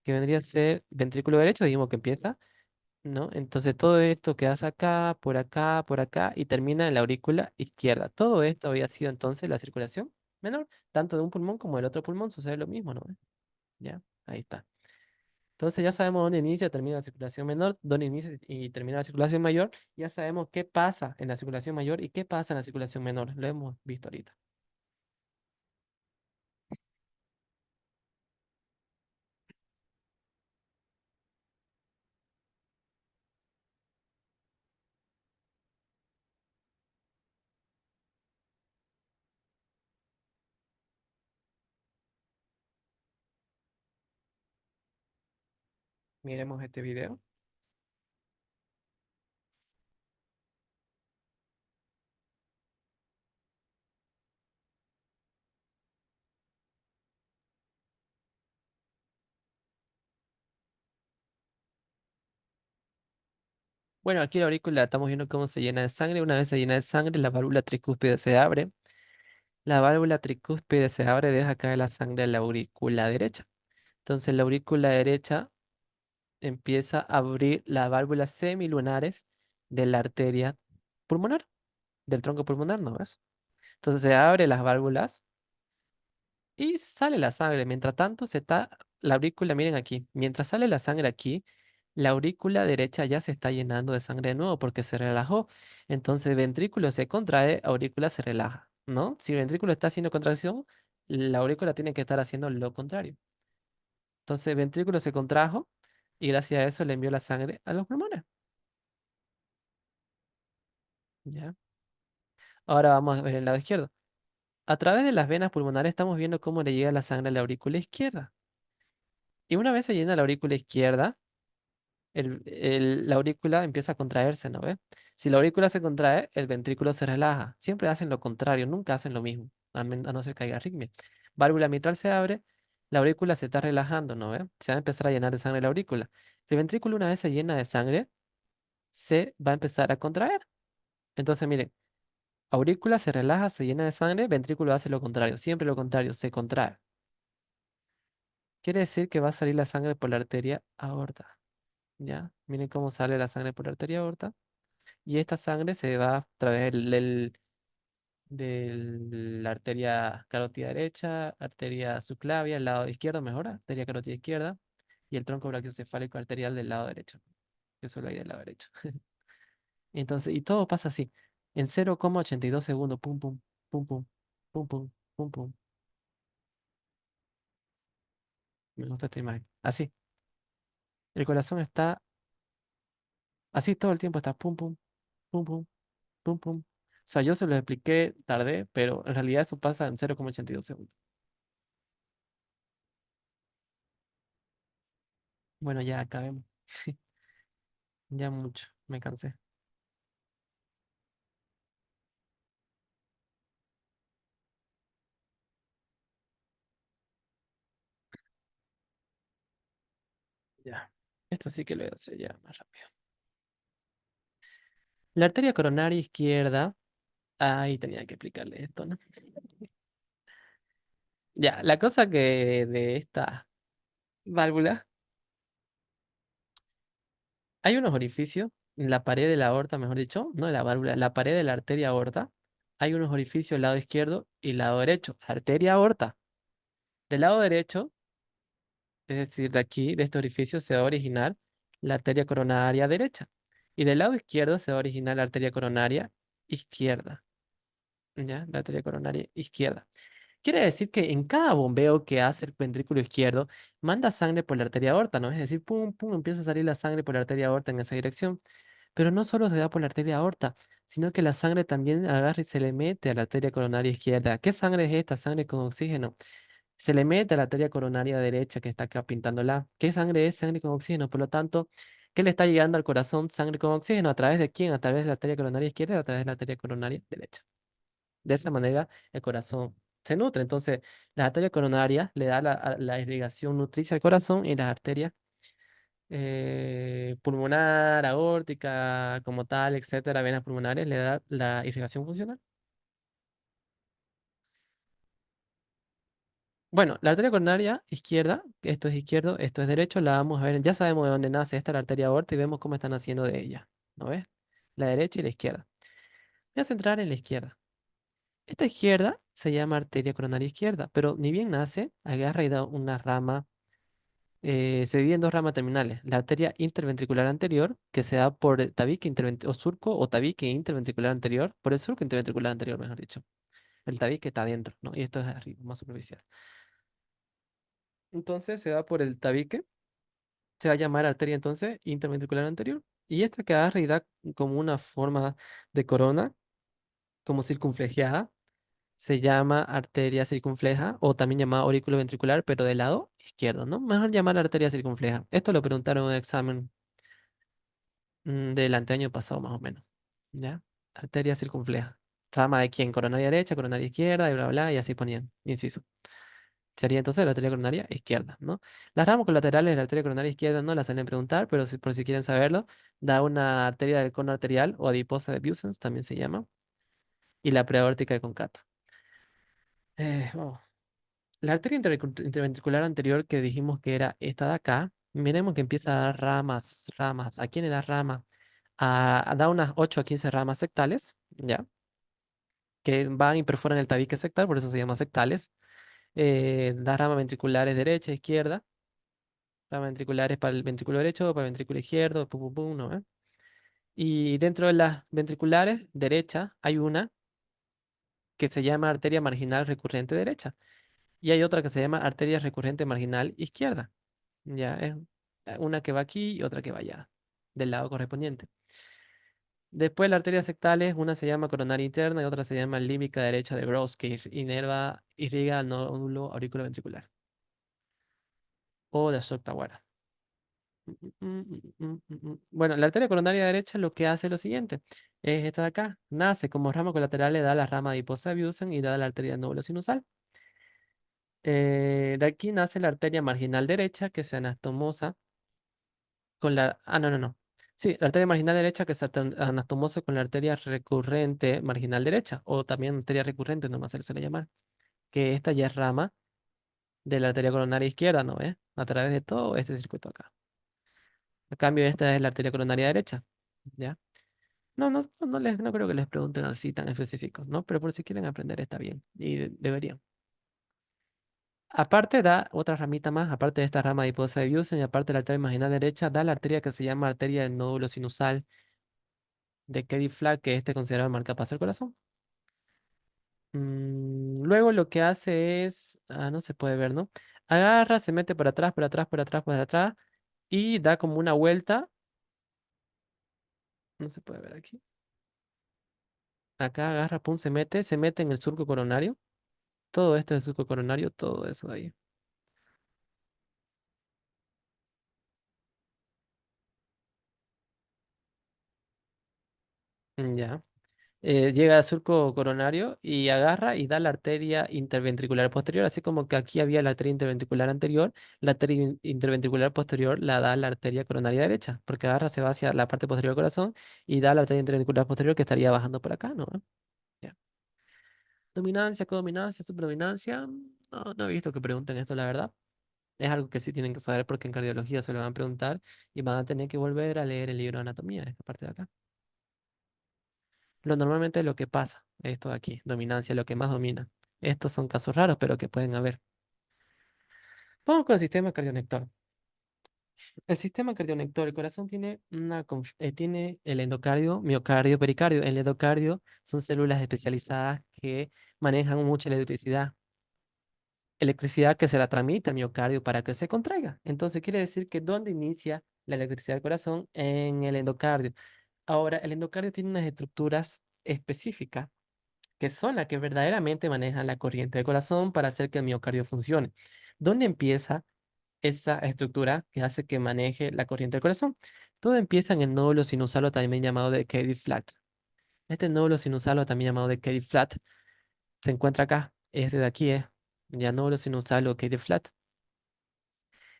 que vendría a ser ventrículo derecho, dijimos que empieza, ¿no? Entonces todo esto que hace por acá y termina en la aurícula izquierda. Todo esto había sido entonces la circulación menor, tanto de un pulmón como del otro pulmón sucede lo mismo, ¿no? Ya, ahí está. Entonces ya sabemos dónde inicia y termina la circulación menor, dónde inicia y termina la circulación mayor. Ya sabemos qué pasa en la circulación mayor y qué pasa en la circulación menor. Lo hemos visto ahorita. Miremos este video. Bueno, aquí la aurícula estamos viendo cómo se llena de sangre. Una vez se llena de sangre, la válvula tricúspide se abre. La válvula tricúspide se abre, deja caer la sangre a la aurícula derecha. Entonces la aurícula derecha empieza a abrir las válvulas semilunares de la arteria pulmonar, del tronco pulmonar, ¿no ves? Entonces se abre las válvulas y sale la sangre. Mientras tanto, se está la aurícula, miren aquí, mientras sale la sangre aquí, la aurícula derecha ya se está llenando de sangre de nuevo porque se relajó. Entonces, ventrículo se contrae, aurícula se relaja. ¿no? Si el ventrículo está haciendo contracción, la aurícula tiene que estar haciendo lo contrario. Entonces el ventrículo se contrajo y gracias a eso le envió la sangre a los pulmones. ¿Ya? Ahora vamos a ver el lado izquierdo. A través de las venas pulmonares estamos viendo cómo le llega la sangre a la aurícula izquierda. Y una vez se llena la aurícula izquierda, la aurícula empieza a contraerse, ¿no ves? Si la aurícula se contrae, el ventrículo se relaja. Siempre hacen lo contrario, nunca hacen lo mismo, a no ser que haya arritmia. Válvula mitral se abre, la aurícula se está relajando, ¿no ves? Se va a empezar a llenar de sangre la aurícula. El ventrículo, una vez se llena de sangre, se va a empezar a contraer. Entonces, miren, aurícula se relaja, se llena de sangre, ventrículo hace lo contrario, siempre lo contrario, se contrae. Quiere decir que va a salir la sangre por la arteria aorta. ¿Ya? Miren cómo sale la sangre por la arteria aorta. Y esta sangre se va a través de la arteria carótida derecha, arteria subclavia, el lado izquierdo, mejor, arteria carótida izquierda, y el tronco brachiocefálico arterial del lado derecho, que solo hay del lado derecho. Entonces, y todo pasa así, en 0,82 segundos, pum, pum, pum, pum, pum, pum, pum, pum. Me gusta esta imagen. Así, el corazón está así todo el tiempo, está pum, pum, pum, pum, pum, pum. O sea, yo se lo expliqué, tardé, pero en realidad eso pasa en 0,82 segundos. Bueno, ya acabemos. Ya mucho, me cansé. Ya. Esto sí que lo voy a hacer ya más rápido. La arteria coronaria izquierda. Ahí tenía que explicarle esto, ¿no? Ya, la cosa que de esta válvula, hay unos orificios en la pared de la aorta, mejor dicho, no de la válvula, la pared de la arteria aorta. Hay unos orificios del lado izquierdo y lado derecho. Arteria aorta. Del lado derecho, es decir, de aquí, de este orificio, se va a originar la arteria coronaria derecha. Y del lado izquierdo se va a originar la arteria coronaria izquierda. ¿Ya? La arteria coronaria izquierda. Quiere decir que en cada bombeo que hace el ventrículo izquierdo, manda sangre por la arteria aorta, ¿no? Es decir, pum, pum, empieza a salir la sangre por la arteria aorta en esa dirección. Pero no solo se da por la arteria aorta, sino que la sangre también agarra y se le mete a la arteria coronaria izquierda. ¿Qué sangre es esta? Sangre con oxígeno. Se le mete a la arteria coronaria derecha que está acá pintándola. ¿Qué sangre es? Sangre con oxígeno. Por lo tanto, ¿qué le está llegando al corazón? Sangre con oxígeno. ¿A través de quién? A través de la arteria coronaria izquierda y a través de la arteria coronaria derecha. De esa manera, el corazón se nutre. Entonces, la arteria coronaria le da la irrigación nutricia al corazón y las arterias pulmonar, aórtica, como tal, etcétera, venas pulmonares, le da la irrigación funcional. Bueno, la arteria coronaria izquierda, esto es izquierdo, esto es derecho, la vamos a ver, ya sabemos de dónde nace esta, la arteria aorta, y vemos cómo están haciendo de ella. ¿No ves? La derecha y la izquierda. Voy a centrar en la izquierda. Esta izquierda se llama arteria coronaria izquierda, pero ni bien nace, agarra y da una rama, se divide en dos ramas terminales. La arteria interventricular anterior, que se da por el tabique o surco o tabique interventricular anterior, por el surco interventricular anterior, mejor dicho. El tabique está adentro, ¿no? Y esto es de arriba, más superficial. Entonces se da por el tabique, se va a llamar arteria entonces interventricular anterior. Y esta que agarra y da como una forma de corona, como circunflexiada, se llama arteria circunfleja o también llamada aurículo ventricular, pero del lado izquierdo, ¿no? Mejor llamar arteria circunfleja. Esto lo preguntaron en un examen del anteaño pasado, más o menos. ¿Ya? Arteria circunfleja. ¿Rama de quién? Coronaria derecha, coronaria izquierda, y bla, bla, y así ponían, inciso. Sería entonces la arteria coronaria izquierda, ¿no? Las ramas colaterales de la arteria coronaria izquierda no las suelen preguntar, pero por si quieren saberlo, da una arteria del cono arterial o adiposa de Busens, también se llama, y la preaórtica de Concato. Vamos. La arteria interventricular anterior que dijimos que era esta de acá, miremos que empieza a dar ramas, ramas. ¿A quién le da rama? Da unas 8 a 15 ramas sectales, ¿ya? Que van y perforan el tabique sectal, por eso se llama sectales. Da ramas ventriculares derecha, izquierda, ramas ventriculares para el ventrículo derecho, para el ventrículo izquierdo, pum, pum, pum, ¿no? Y dentro de las ventriculares derecha hay una que se llama arteria marginal recurrente derecha y hay otra que se llama arteria recurrente marginal izquierda. Ya es una que va aquí y otra que va allá, del lado correspondiente. Después la arteria sectales, una se llama coronaria interna y otra se llama límbica derecha de Gross, que irriga al nódulo auriculoventricular o de Ashok-Tawara. Bueno, la arteria coronaria derecha lo que hace es lo siguiente. Es esta de acá. Nace como rama colateral, le da la rama adiposa de Busen y da la arteria del nódulo sinusal. De aquí nace la arteria marginal derecha que se anastomosa con la... Ah, no, no, no. Sí, la arteria marginal derecha que se anastomosa con la arteria recurrente marginal derecha o también arteria recurrente, nomás se le suele llamar. Que esta ya es rama de la arteria coronaria izquierda, ¿no ves? A través de todo este circuito acá. A cambio, esta es la arteria coronaria derecha. ¿Ya? No creo que les pregunten así tan específicos, ¿no? Pero por si quieren aprender está bien y deberían. Aparte da otra ramita más, aparte de esta rama adiposa de Busen y aparte de la arteria marginal derecha, da la arteria que se llama arteria del nódulo sinusal de Keddy-Flag, que este considerado el marcapaso del corazón. Luego lo que hace es, no se puede ver, ¿no? Agarra, se mete por atrás, por atrás, por atrás, por atrás y da como una vuelta. No se puede ver aquí. Acá agarra, pum, se mete en el surco coronario. Todo esto es surco coronario, todo eso de ahí. Ya. Llega al surco coronario y agarra y da la arteria interventricular posterior, así como que aquí había la arteria interventricular anterior, la arteria interventricular posterior la da la arteria coronaria derecha, porque agarra, se va hacia la parte posterior del corazón y da la arteria interventricular posterior que estaría bajando por acá, ¿no? Ya. Dominancia, codominancia, subdominancia. No, no he visto que pregunten esto, la verdad. Es algo que sí tienen que saber porque en cardiología se lo van a preguntar y van a tener que volver a leer el libro de anatomía, esta parte de acá. Normalmente lo que pasa, esto de aquí, dominancia, lo que más domina. Estos son casos raros, pero que pueden haber. Vamos con el sistema cardionector. El sistema cardionector, el corazón tiene tiene el endocardio, miocardio, pericardio. El endocardio son células especializadas que manejan mucha electricidad. Electricidad que se la transmite al miocardio para que se contraiga. Entonces quiere decir que ¿dónde inicia la electricidad del corazón? En el endocardio. Ahora, el endocardio tiene unas estructuras específicas que son las que verdaderamente manejan la corriente del corazón para hacer que el miocardio funcione. ¿Dónde empieza esa estructura que hace que maneje la corriente del corazón? Todo empieza en el nódulo sinusal o también llamado de Cady-Flat. Este nódulo sinusal o también llamado de Cady-Flat se encuentra acá, este de aquí es ya nódulo sinusal o Cady-Flat.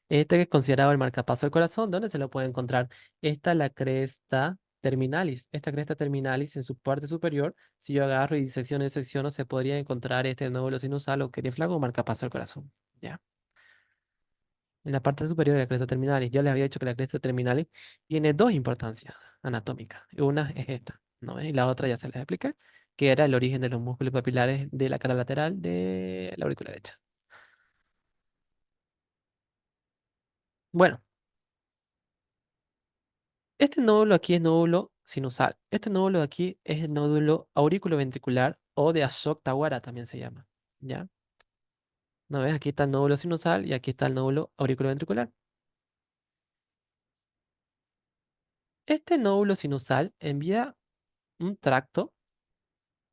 Este es considerado el marcapaso del corazón. ¿Dónde se lo puede encontrar? Esta es la cresta terminalis. Esta cresta terminalis en su parte superior, si yo agarro y disecciono, se podría encontrar este nódulo sinusal o que flaco o marcapaso del corazón. ¿Ya? En la parte superior de la cresta terminalis. Yo les había dicho que la cresta terminalis tiene dos importancias anatómicas. Una es esta, ¿no? Y la otra ya se les expliqué, que era el origen de los músculos papilares de la cara lateral de la aurícula derecha. Bueno. Este nódulo aquí es nódulo sinusal. Este nódulo de aquí es el nódulo auriculoventricular o de Ashok-Tawara también se llama. ¿Ya? ¿No ves? Aquí está el nódulo sinusal y aquí está el nódulo auriculoventricular. Este nódulo sinusal envía un tracto,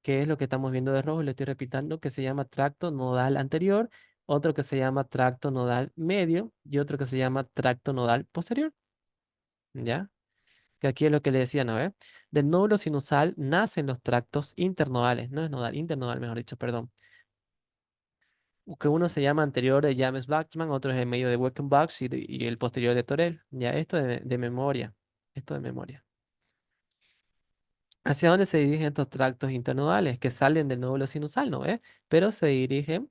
que es lo que estamos viendo de rojo, le estoy repitiendo, que se llama tracto nodal anterior, otro que se llama tracto nodal medio y otro que se llama tracto nodal posterior. ¿Ya? Que aquí es lo que le decía, ¿no ve? Del nódulo sinusal nacen los tractos internodales, no es nodal, internodal, mejor dicho, perdón. Que uno se llama anterior de James-Bachmann, otro es el medio de Welkenbach y el posterior de Torel. Ya, esto de memoria, esto de memoria. ¿Hacia dónde se dirigen estos tractos internodales? Que salen del nódulo sinusal, ¿no ve? Pero se dirigen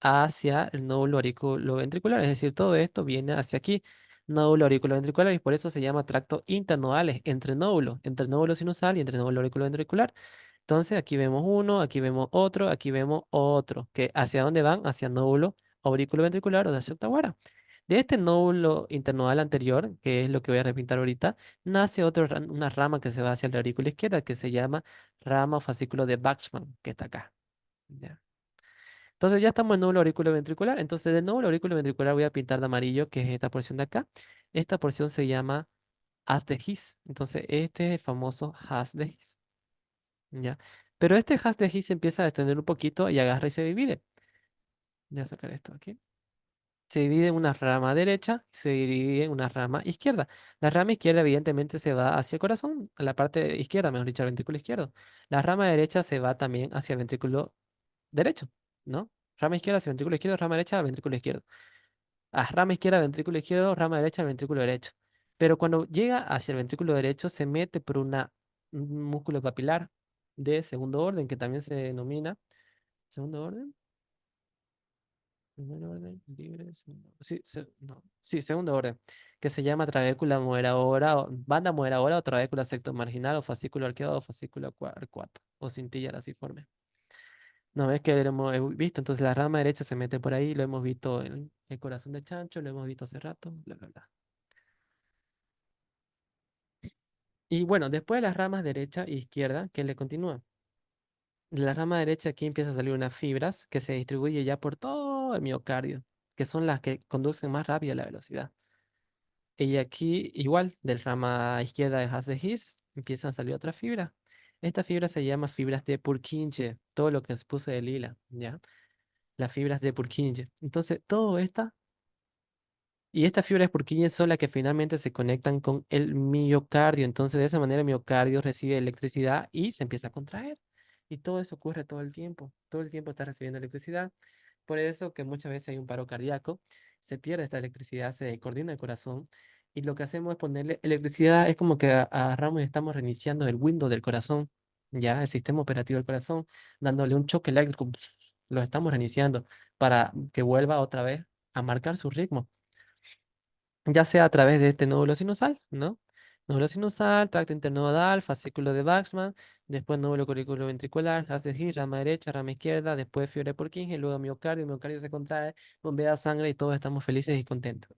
hacia el nódulo auriculoventricular, es decir, todo esto viene hacia aquí, nódulo auriculoventricular, y por eso se llama tracto internodales, entre nódulo sinusal y entre nódulo auriculoventricular. Entonces, aquí vemos uno, aquí vemos otro, que hacia dónde van, hacia el nódulo auriculoventricular o de Ashok-Tawara. De este nódulo internodal anterior, que es lo que voy a repintar ahorita, nace una rama que se va hacia la aurícula izquierda, que se llama rama o fascículo de Bachmann, que está acá. ¿Ya? Entonces ya estamos en nódulo auriculoventricular. Entonces del nódulo auriculoventricular voy a pintar de amarillo, que es esta porción de acá. Esta porción se llama haz de His. Entonces este es el famoso haz de His. ¿Ya? Pero este haz de His se empieza a extender un poquito y agarra y se divide. Voy a sacar esto aquí. Se divide en una rama derecha y se divide en una rama izquierda. La rama izquierda evidentemente se va hacia el corazón, a la parte izquierda, mejor dicho, al ventrículo izquierdo. La rama derecha se va también hacia el ventrículo derecho, ¿no? Rama izquierda hacia el ventrículo izquierdo, rama derecha al ventrículo izquierdo. Rama izquierda, ventrículo izquierdo, rama derecha, ventrículo derecho. Pero cuando llega hacia el ventrículo derecho se mete por un músculo papilar de segundo orden, que también se denomina segundo orden. Primer orden, libre, segundo. Sí, no. Sí, segundo orden, que se llama trabécula moderadora, o banda moderadora o trabécula marginal o fascículo arqueado o fascículo arcuato o cintilla rasiforme. No, es que lo hemos visto, entonces la rama derecha se mete por ahí, lo hemos visto en el corazón de chancho, lo hemos visto hace rato, bla, bla, bla. Y bueno, después de las ramas derecha e izquierda, ¿qué le continúa? De la rama derecha aquí empieza a salir unas fibras que se distribuye ya por todo el miocardio, que son las que conducen más rápido la velocidad. Y aquí, igual, del rama izquierda de Hasse-His, empiezan a salir otras fibras. Esta fibra se llama fibras de Purkinje, todo lo que se puse de lila, ¿ya? Las fibras de Purkinje. Entonces, todo esta y estas fibras Purkinje son las que finalmente se conectan con el miocardio. Entonces, de esa manera, el miocardio recibe electricidad y se empieza a contraer. Y todo eso ocurre todo el tiempo. Todo el tiempo está recibiendo electricidad. Por eso que muchas veces hay un paro cardíaco, se pierde esta electricidad, se descoordina el corazón. Y lo que hacemos es ponerle electricidad, es como que agarramos y estamos reiniciando el Windows del corazón, ya el sistema operativo del corazón, dándole un choque eléctrico. Lo estamos reiniciando para que vuelva otra vez a marcar su ritmo, ya sea a través de este nódulo sinusal, ¿no? Nódulo sinusal, tracto internodal, fascículo de Waxman, después nódulo ventricular, haz de His, rama derecha, rama izquierda, después fiebre por Purkinje, luego miocardio, miocardio se contrae, bombea sangre y todos estamos felices y contentos.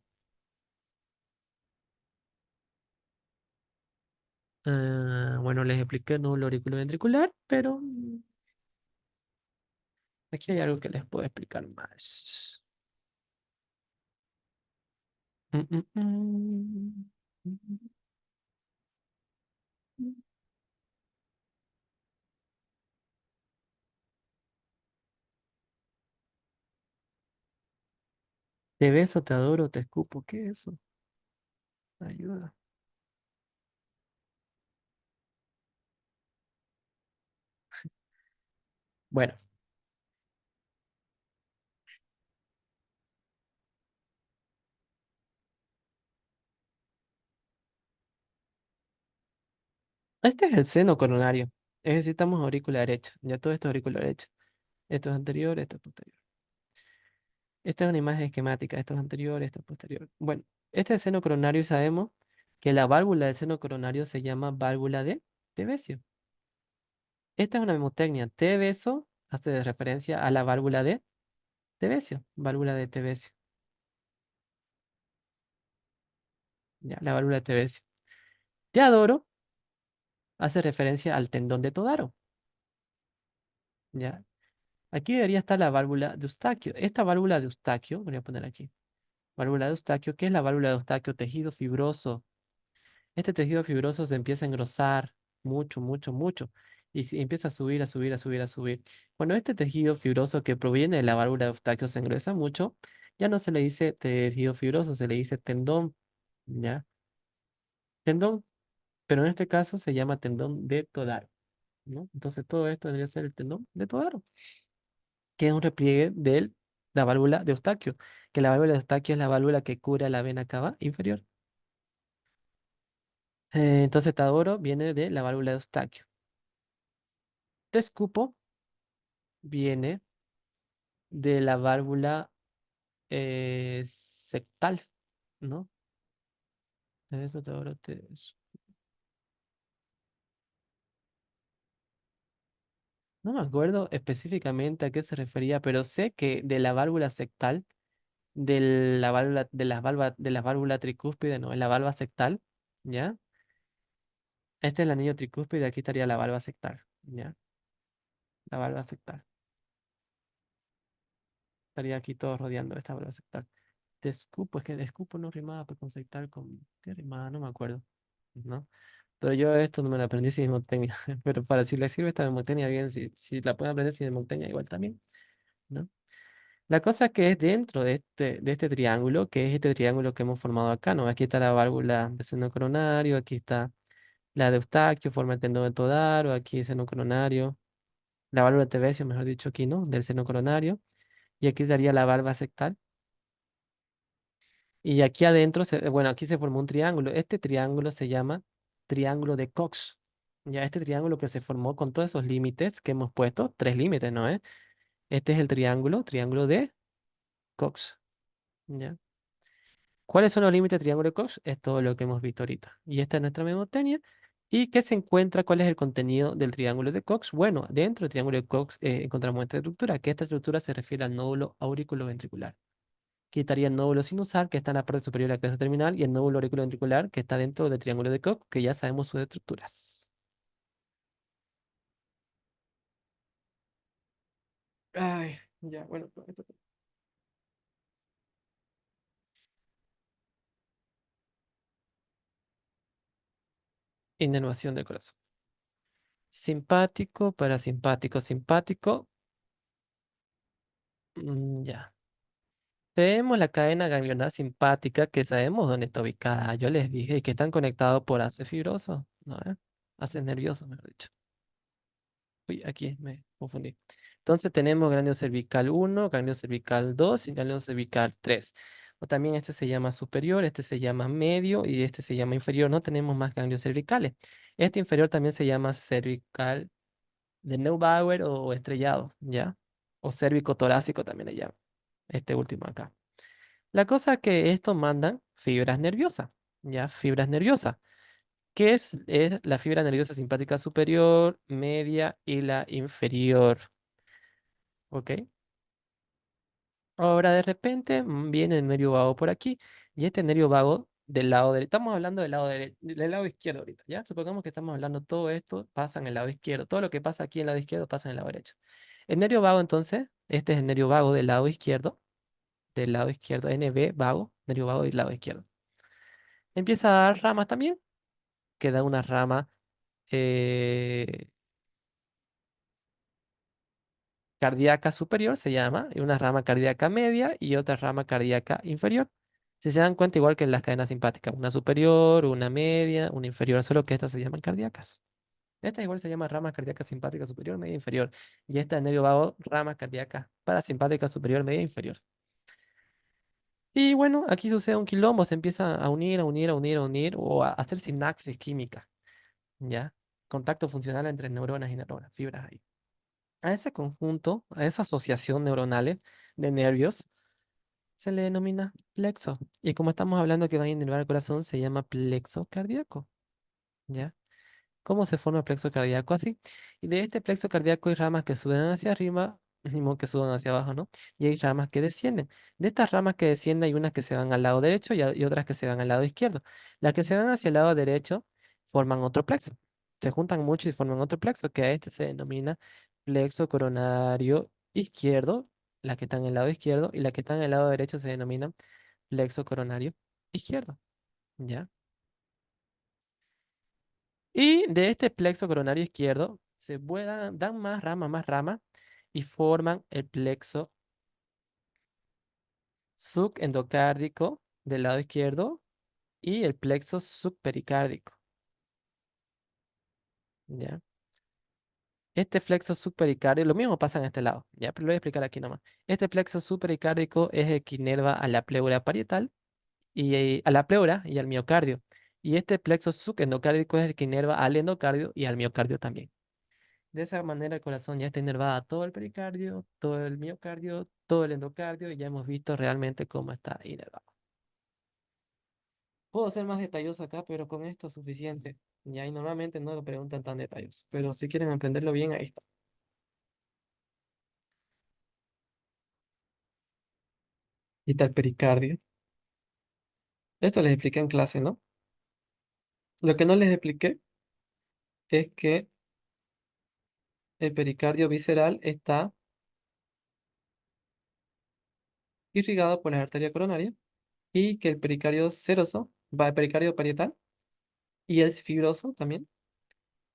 Bueno, les expliqué el nódulo ventricular, pero aquí hay algo que les puedo explicar más. Mm, mm, mm. Te beso, te adoro, te escupo. ¿Qué es eso? Ayuda. Bueno, este es el seno coronario. Es decir, estamos en aurícula derecha. Ya todo esto es aurícula derecha. Esto es anterior, esto es posterior. Esta es una imagen esquemática. Esto es anterior, esto es posterior. Bueno, este es el seno coronario y sabemos que la válvula del seno coronario se llama válvula de Tevesio. Esta es una mnemotecnia. Tebeso hace referencia a la válvula de Tevesio. Válvula de Tevesio. Ya, la válvula de Tevesio. Teodoro hace referencia al tendón de Todaro. Ya. Aquí debería estar la válvula de Eustaquio. Esta válvula de Eustaquio, voy a poner aquí. Válvula de Eustaquio, ¿qué es la válvula de Eustaquio? Tejido fibroso. Este tejido fibroso se empieza a engrosar mucho, mucho, mucho. Y empieza a subir, a subir, a subir, a subir. Cuando este tejido fibroso que proviene de la válvula de Eustaquio se engresa mucho, ya no se le dice tejido fibroso, se le dice tendón. ¿Ya? Tendón, pero en este caso se llama tendón de Todaro, ¿no? Entonces todo esto debería ser el tendón de Todaro, que es un repliegue de la válvula de Eustaquio, que la válvula de Eustaquio es la válvula que cura la vena cava inferior. Entonces Tadoro viene de la válvula de Eustaquio. Tescupo viene de la válvula septal, ¿no? Eso Tadoro no me acuerdo específicamente a qué se refería, pero sé que de la válvula septal de la válvula tricúspide, no, es la valva sectal, ¿ya? Este es el anillo tricúspide, aquí estaría la valva sectal, ¿ya? La valva sectal. Estaría aquí todo rodeando esta valva sectal. Te escupo, es que el escupo no rimaba pues, con sectal con... ¿Qué rimaba? No me acuerdo, ¿no? Pero yo esto no me lo aprendí sin mnemotecnia. Pero para si le sirve esta mnemotecnia bien, si la pueden aprender sin mnemotecnia igual también, ¿no? La cosa que es dentro de este triángulo, que es este triángulo que hemos formado acá, ¿no? Aquí está la válvula de seno coronario, aquí está la de Eustaquio, forma el tendón de Todaro, aquí el seno coronario, la válvula de Tevesio, mejor dicho, aquí, ¿no? Del seno coronario, y aquí estaría la valva sectal. Y aquí adentro, bueno, aquí se formó un triángulo. Este triángulo se llama triángulo de Cox. Ya este triángulo que se formó con todos esos límites que hemos puesto, tres límites, ¿no? Este es el triángulo de Cox. ¿Ya? ¿Cuáles son los límites del triángulo de Cox? Es todo lo que hemos visto ahorita. Y esta es nuestra memotecnia. ¿Y qué se encuentra? ¿Cuál es el contenido del triángulo de Cox? Bueno, dentro del triángulo de Cox encontramos esta estructura, que esta estructura se refiere al nódulo auriculoventricular. Quitaría el nódulo sinusal, que está en la parte superior de la cresta terminal, y el nódulo auriculoventricular, que está dentro del triángulo de Cox, que ya sabemos sus estructuras. Ay, ya, bueno, inervación del corazón. Simpático, parasimpático, simpático. Ya. Tenemos la cadena ganglionar simpática que sabemos dónde está ubicada. Yo les dije que están conectados por haces fibroso, ¿no? Haces nervioso, mejor dicho. Uy, aquí me confundí. Entonces tenemos ganglio cervical 1, ganglio cervical 2 y ganglio cervical 3. O también este se llama superior, este se llama medio y este se llama inferior. No tenemos más ganglios cervicales. Este inferior también se llama cervical de Neubauer o estrellado, ¿ya? O cérvico torácico también le llaman. Este último acá. La cosa es que estos mandan fibras nerviosas, ¿ya? Fibras nerviosas. ¿Qué es la fibra nerviosa simpática superior, media y la inferior? ¿Ok? Ahora de repente viene el nervio vago por aquí y este nervio vago del lado derecho, estamos hablando del lado izquierdo ahorita, ¿ya? Supongamos que estamos hablando todo esto pasa en el lado izquierdo, todo lo que pasa aquí en el lado izquierdo pasa en el lado derecho. El nervio vago entonces, este es el nervio vago del lado izquierdo, NB vago, nervio vago del lado izquierdo. Empieza a dar ramas también, que da una rama eh, cardíaca superior, se llama, y una rama cardíaca media y otra rama cardíaca inferior. Si se dan cuenta, igual que en las cadenas simpáticas, una superior, una media, una inferior, solo que estas se llaman cardíacas. Esta igual se llama rama cardíaca simpática superior, media, inferior. Y esta en nervio vago, rama cardíaca parasimpática superior, media, inferior. Y bueno, aquí sucede un quilombo, se empieza a unir, a unir, a unir, a unir, o a hacer sinapsis química, ¿ya? Contacto funcional entre neuronas y neuronas, fibras ahí. A ese conjunto, a esa asociación neuronal de nervios, se le denomina plexo. Y como estamos hablando que va a inervar el corazón, se llama plexo cardíaco, ¿ya? ¿Cómo se forma el plexo cardíaco? Así. Y de este plexo cardíaco hay ramas que suben hacia arriba, mismo que suben hacia abajo, ¿no? Y hay ramas que descienden. De estas ramas que descienden hay unas que se van al lado derecho y otras que se van al lado izquierdo. Las que se van hacia el lado derecho forman otro plexo. Se juntan mucho y forman otro plexo, que a este se denomina plexo coronario izquierdo, las que están en el lado izquierdo, y las que están en el lado derecho se denominan plexo coronario izquierdo, ¿ya? Y de este plexo coronario izquierdo dan más ramas, y forman el plexo subendocárdico del lado izquierdo y el plexo subpericárdico, ¿ya? Este plexo subpericárdico, lo mismo pasa en este lado, ¿ya? Pero lo voy a explicar aquí nomás. Este plexo subpericárdico es el que inerva a la pleura parietal y a la pleura y al miocardio. Y este plexo subendocárdico es el que inerva al endocardio y al miocardio también. De esa manera el corazón ya está inervado todo el pericardio, todo el miocardio, todo el endocardio y ya hemos visto realmente cómo está inervado. Puedo ser más detalloso acá, pero con esto es suficiente. Ya, y normalmente no lo preguntan tan detalloso, pero si quieren aprenderlo bien, ahí está. Y tal pericardio. Esto les expliqué en clase, ¿no? Lo que no les expliqué es que el pericardio visceral está irrigado por la arteria coronaria y que el pericardio seroso, va el pericardio parietal y el fibroso también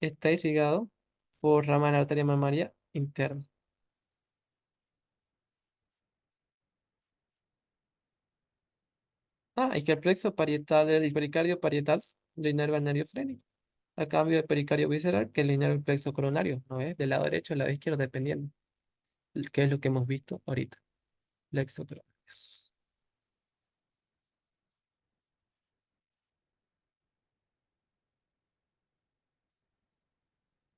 está irrigado por rama de la arteria mamaria interna. Ah, y que el plexo parietal, el pericardio parietal lo inerva el nervio frénico, a cambio del pericardio visceral que le inerva el plexo coronario, ¿no es? Del lado derecho o del lado izquierdo, dependiendo, que es lo que hemos visto ahorita. Plexo coronario.